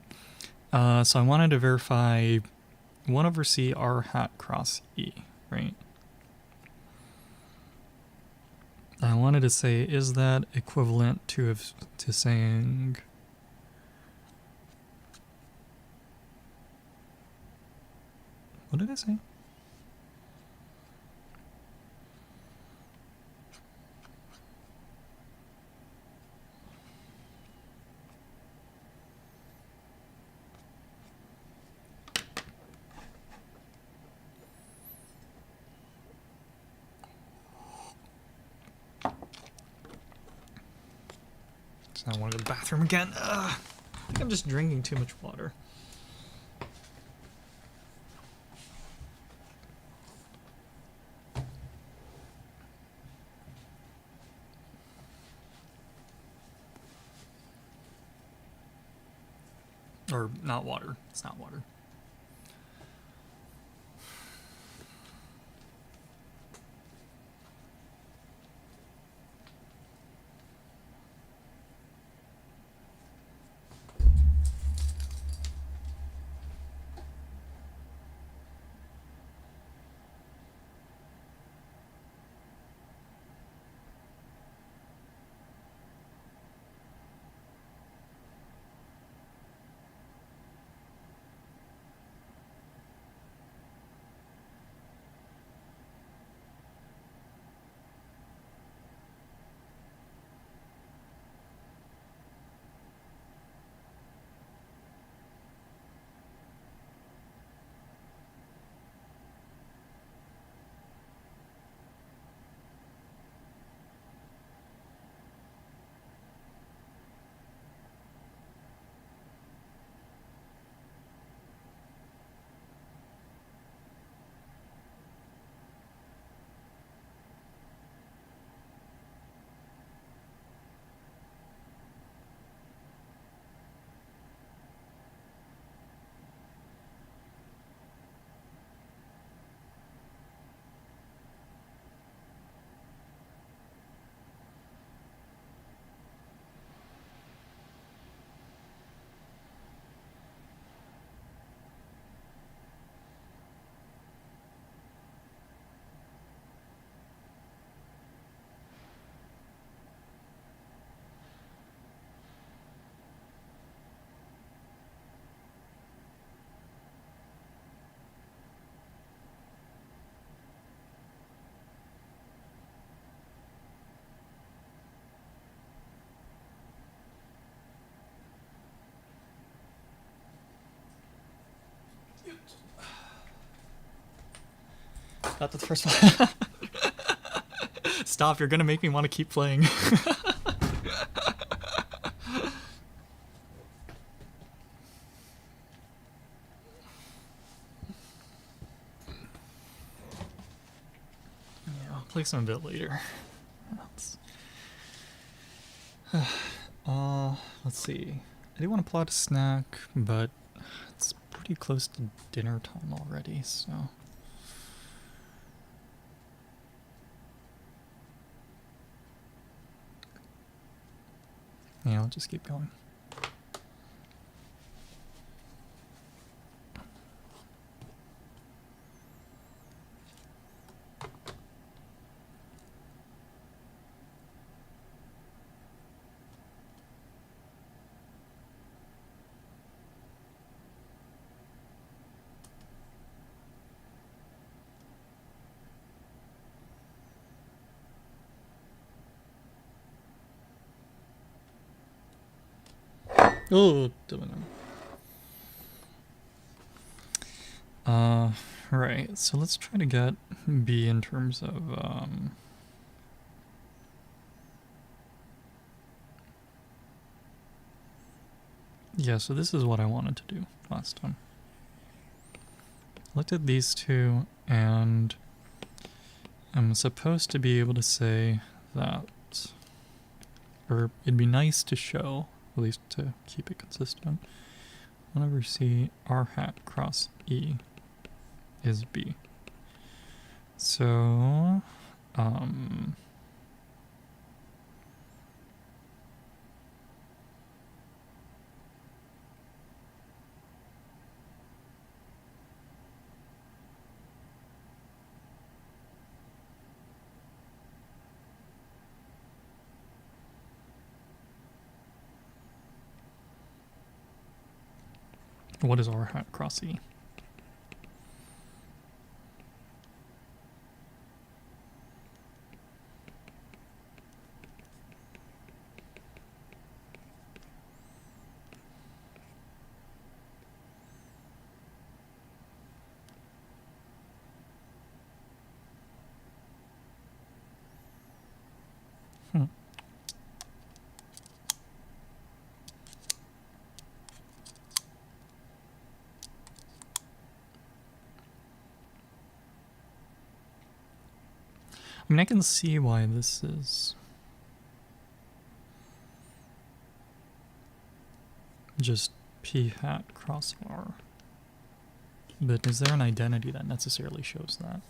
So I wanted to verify 1/c r hat cross e, right? I wanted to say, is that equivalent to saying... What did I say? I want to go to the bathroom again. I think I'm just drinking too much water. Or not water. It's not water. Not the first one. Stop, you're gonna make me want to keep playing. Yeah, I'll play some a bit later. Let's see. I do want to plot a snack, but it's pretty close to dinner time already, so. Yeah, I'll just keep going. Oh, right. So let's try to get B in terms of yeah, so this is what I wanted to do last time. Looked at these two, and I'm supposed to be able to say that, or it'd be nice to show, at least to keep it consistent, whenever you see R hat cross E is B. So, what is R hat cross E? I mean, I can see why this is just P hat cross R. But is there an identity that necessarily shows that?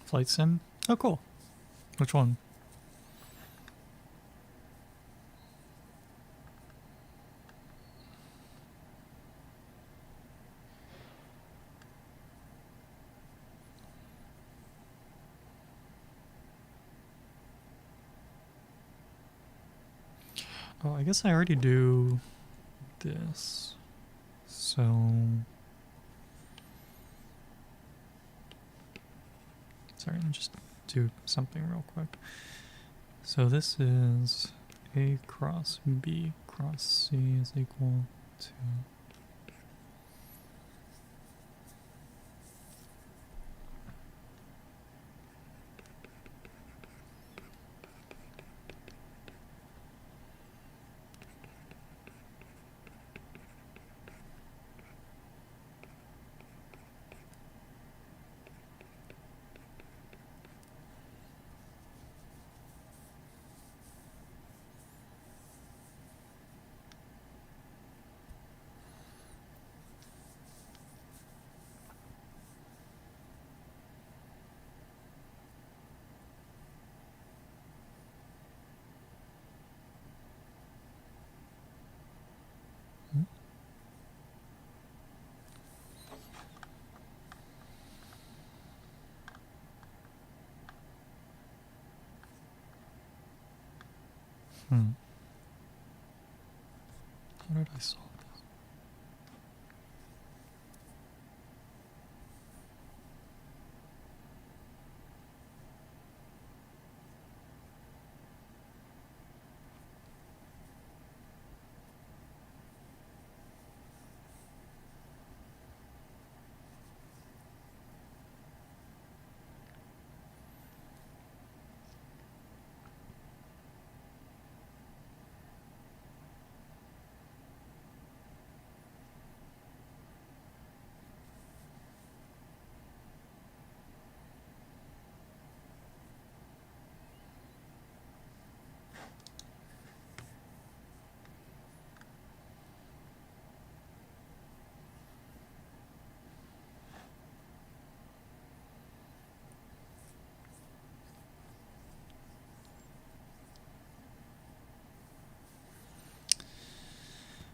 Flight sim? Oh, cool. Which one? Oh, I guess I already do this. So sorry, let me just do something real quick. So this is A cross B cross C is equal to how did I solve this?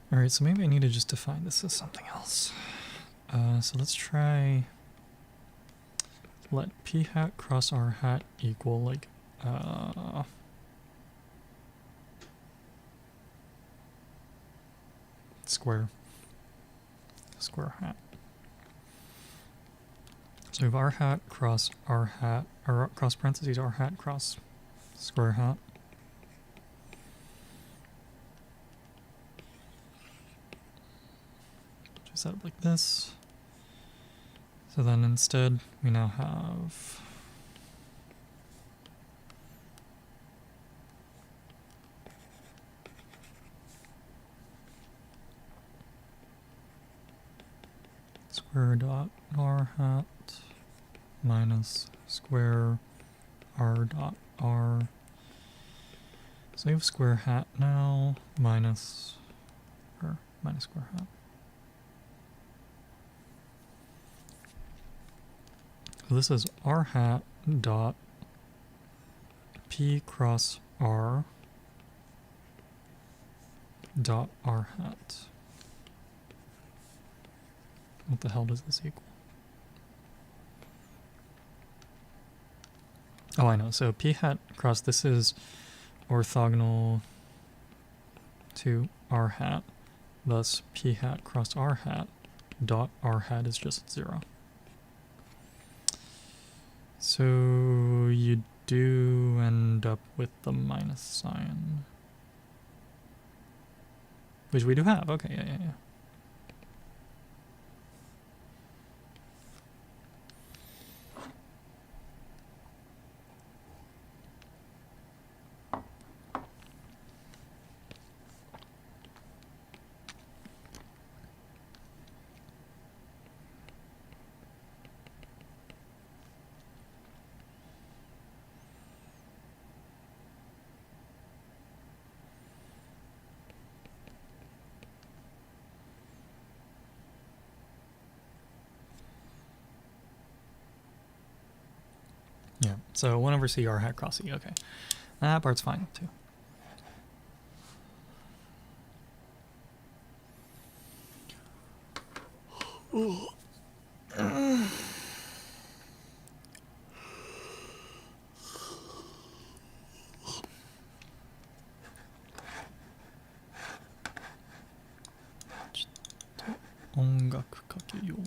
Alright, so maybe I need to just define this as something else. So let's try let p hat cross r hat equal like square hat. So we have r hat cross r hat, or cross parentheses r hat cross square hat. Just set up like this. So then instead we now have square dot r hat minus square r dot r. So we have square hat now minus square hat. So this is r hat dot p cross r dot r hat. What the hell does this equal? Oh, I know. So p hat cross this is orthogonal to r hat. Thus p hat cross r hat dot r hat is just 0. So you do end up with the minus sign, which we do have. Okay, yeah. Yeah, so 1 over c r hat cross e, okay. That part's fine too. fuel.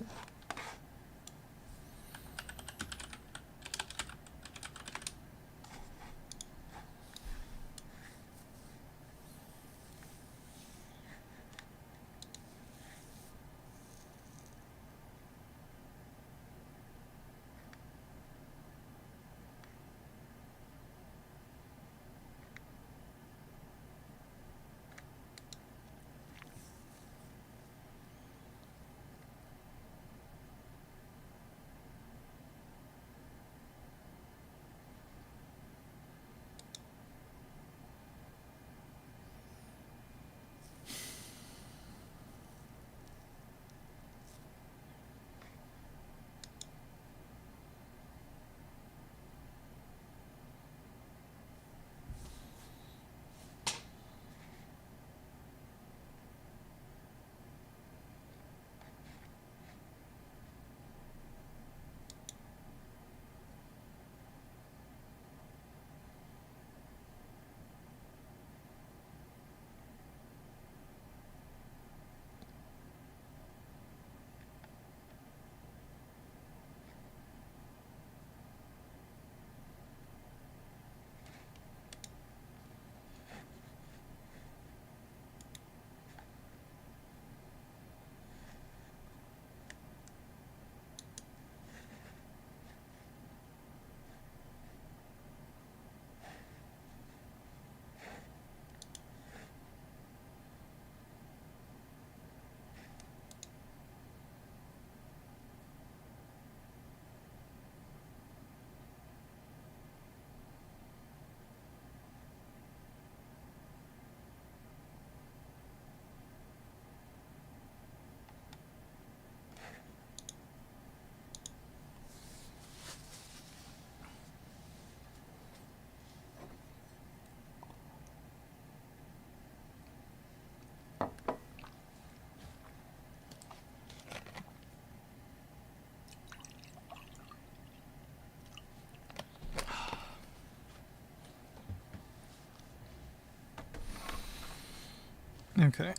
Okay.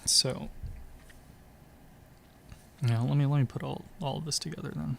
So now let me put all of this together then.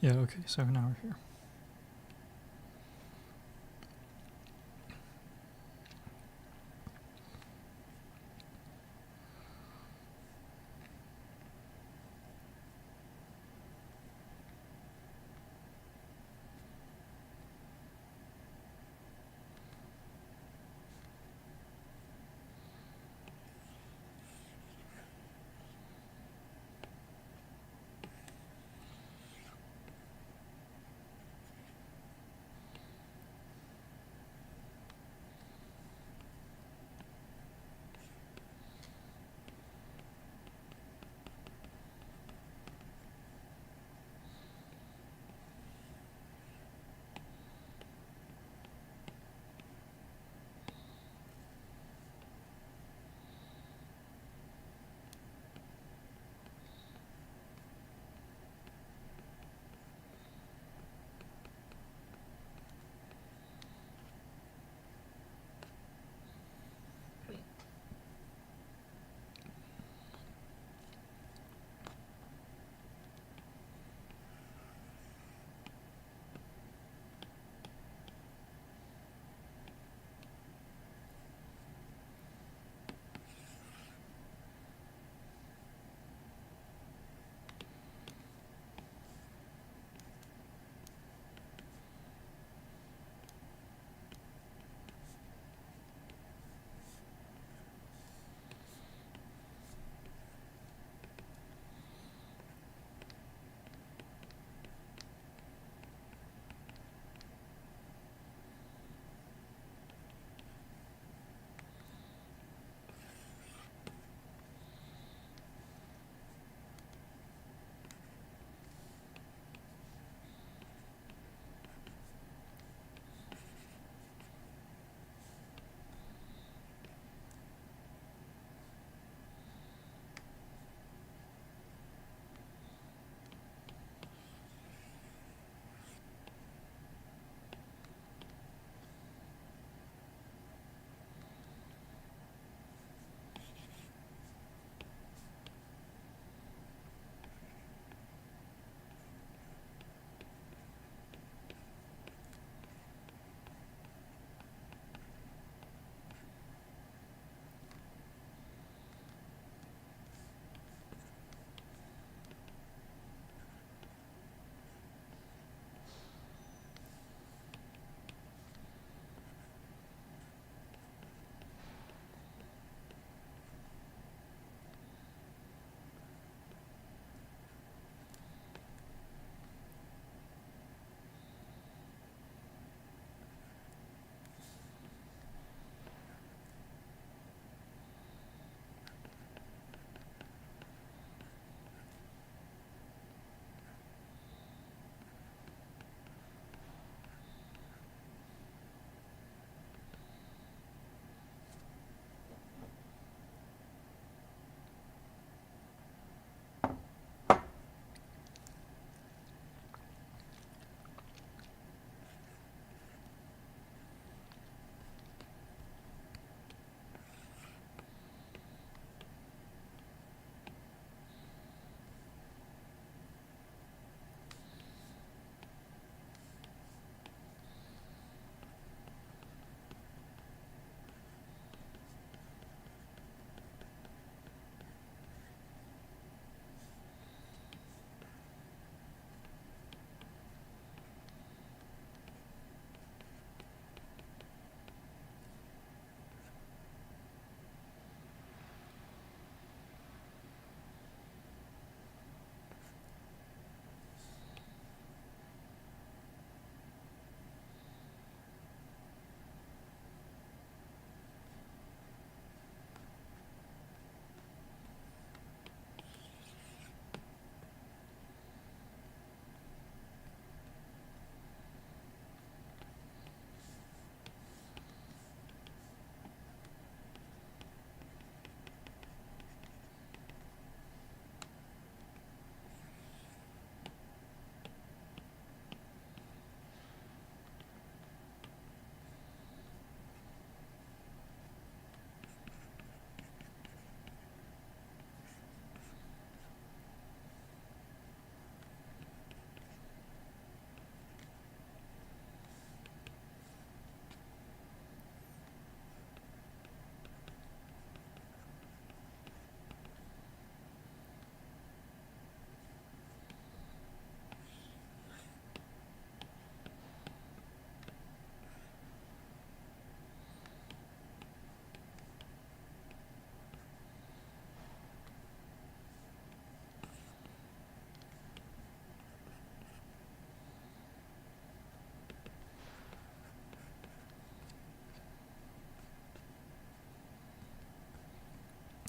Yeah, okay, so now we're here.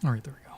All right, there we go.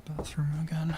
bathroom again.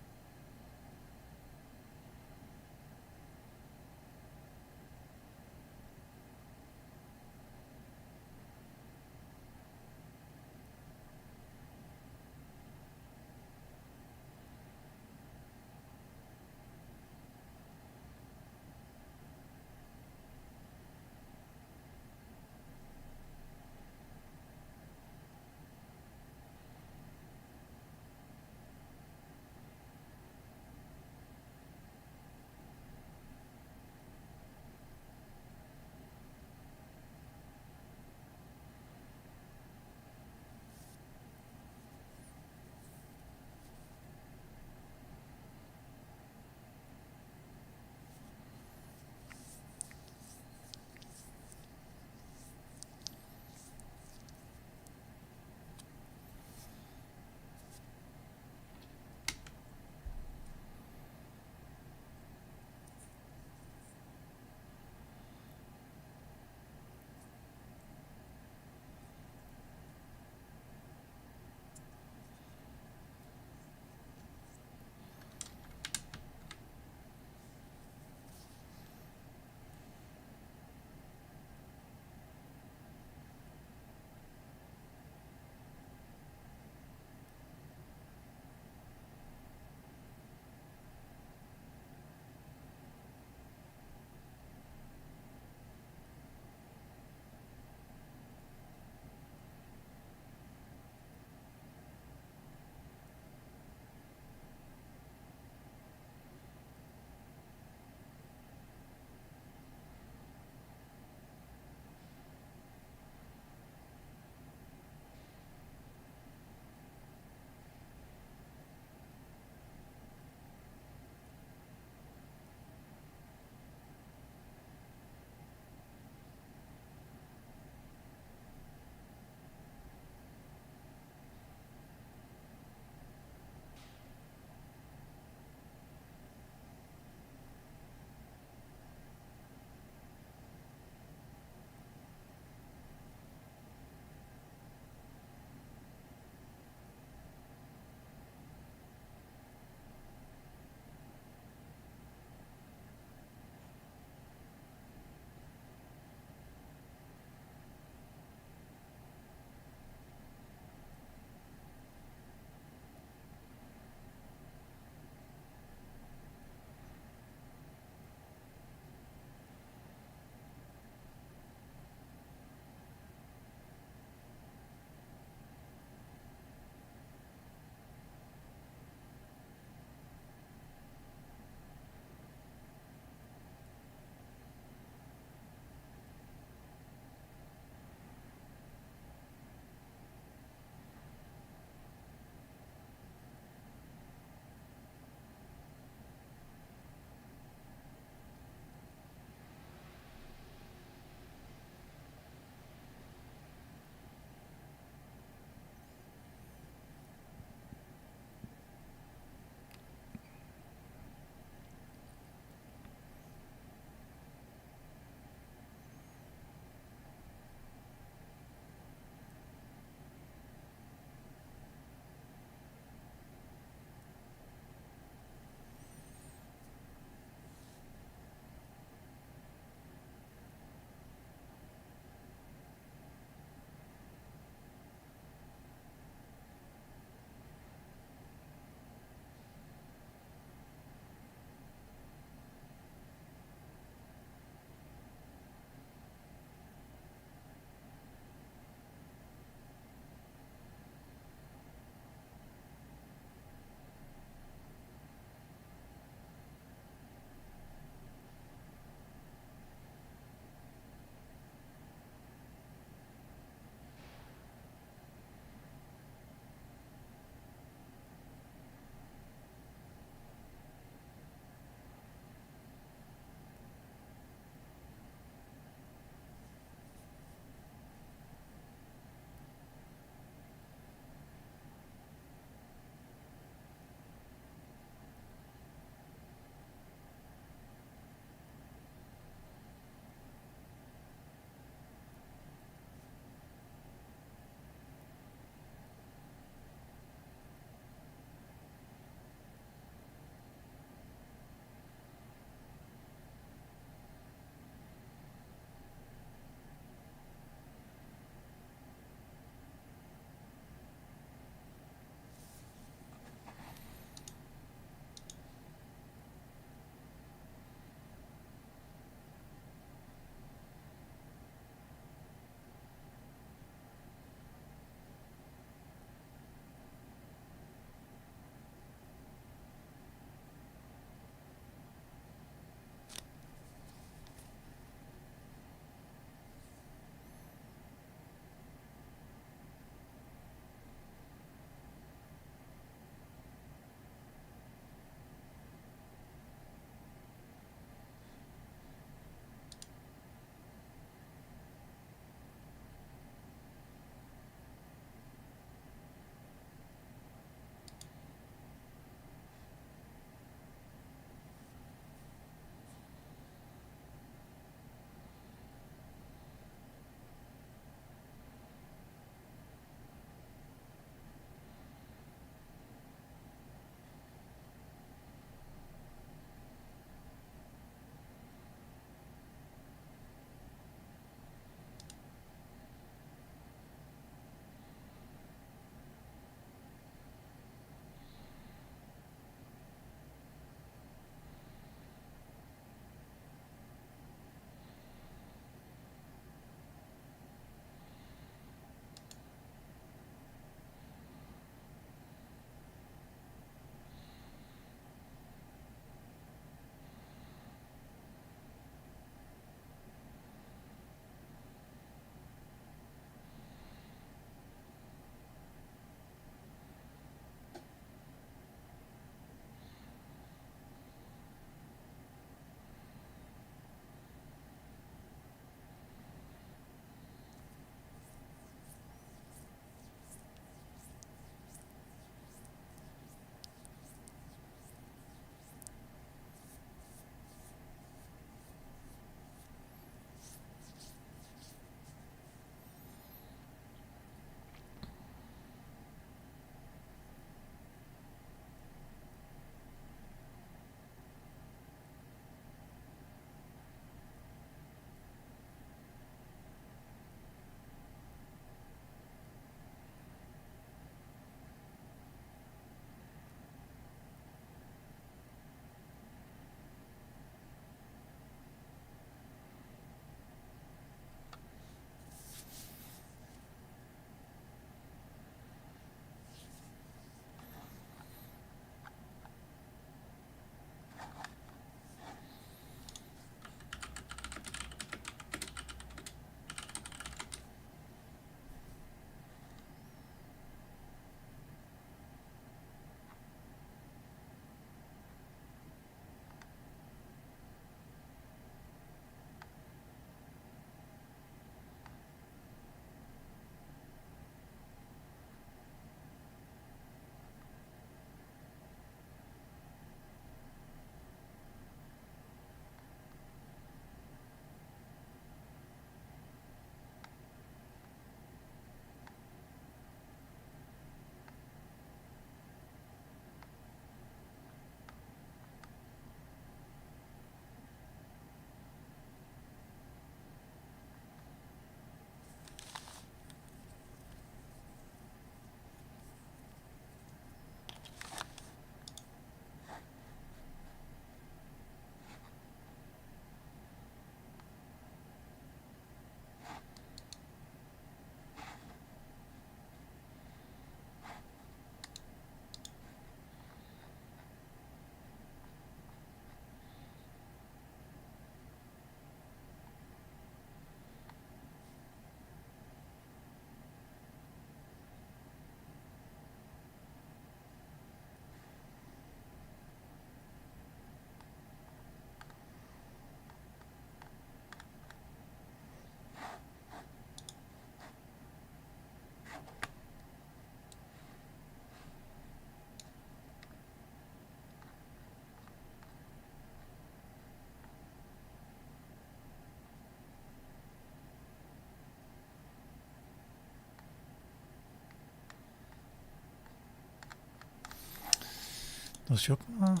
どうしようかな。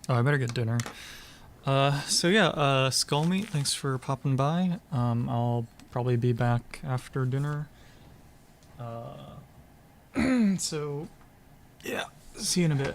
Oh, I better get dinner. So yeah, Skullmeat, thanks for popping by. I'll probably be back after dinner. So, yeah, see you in a bit.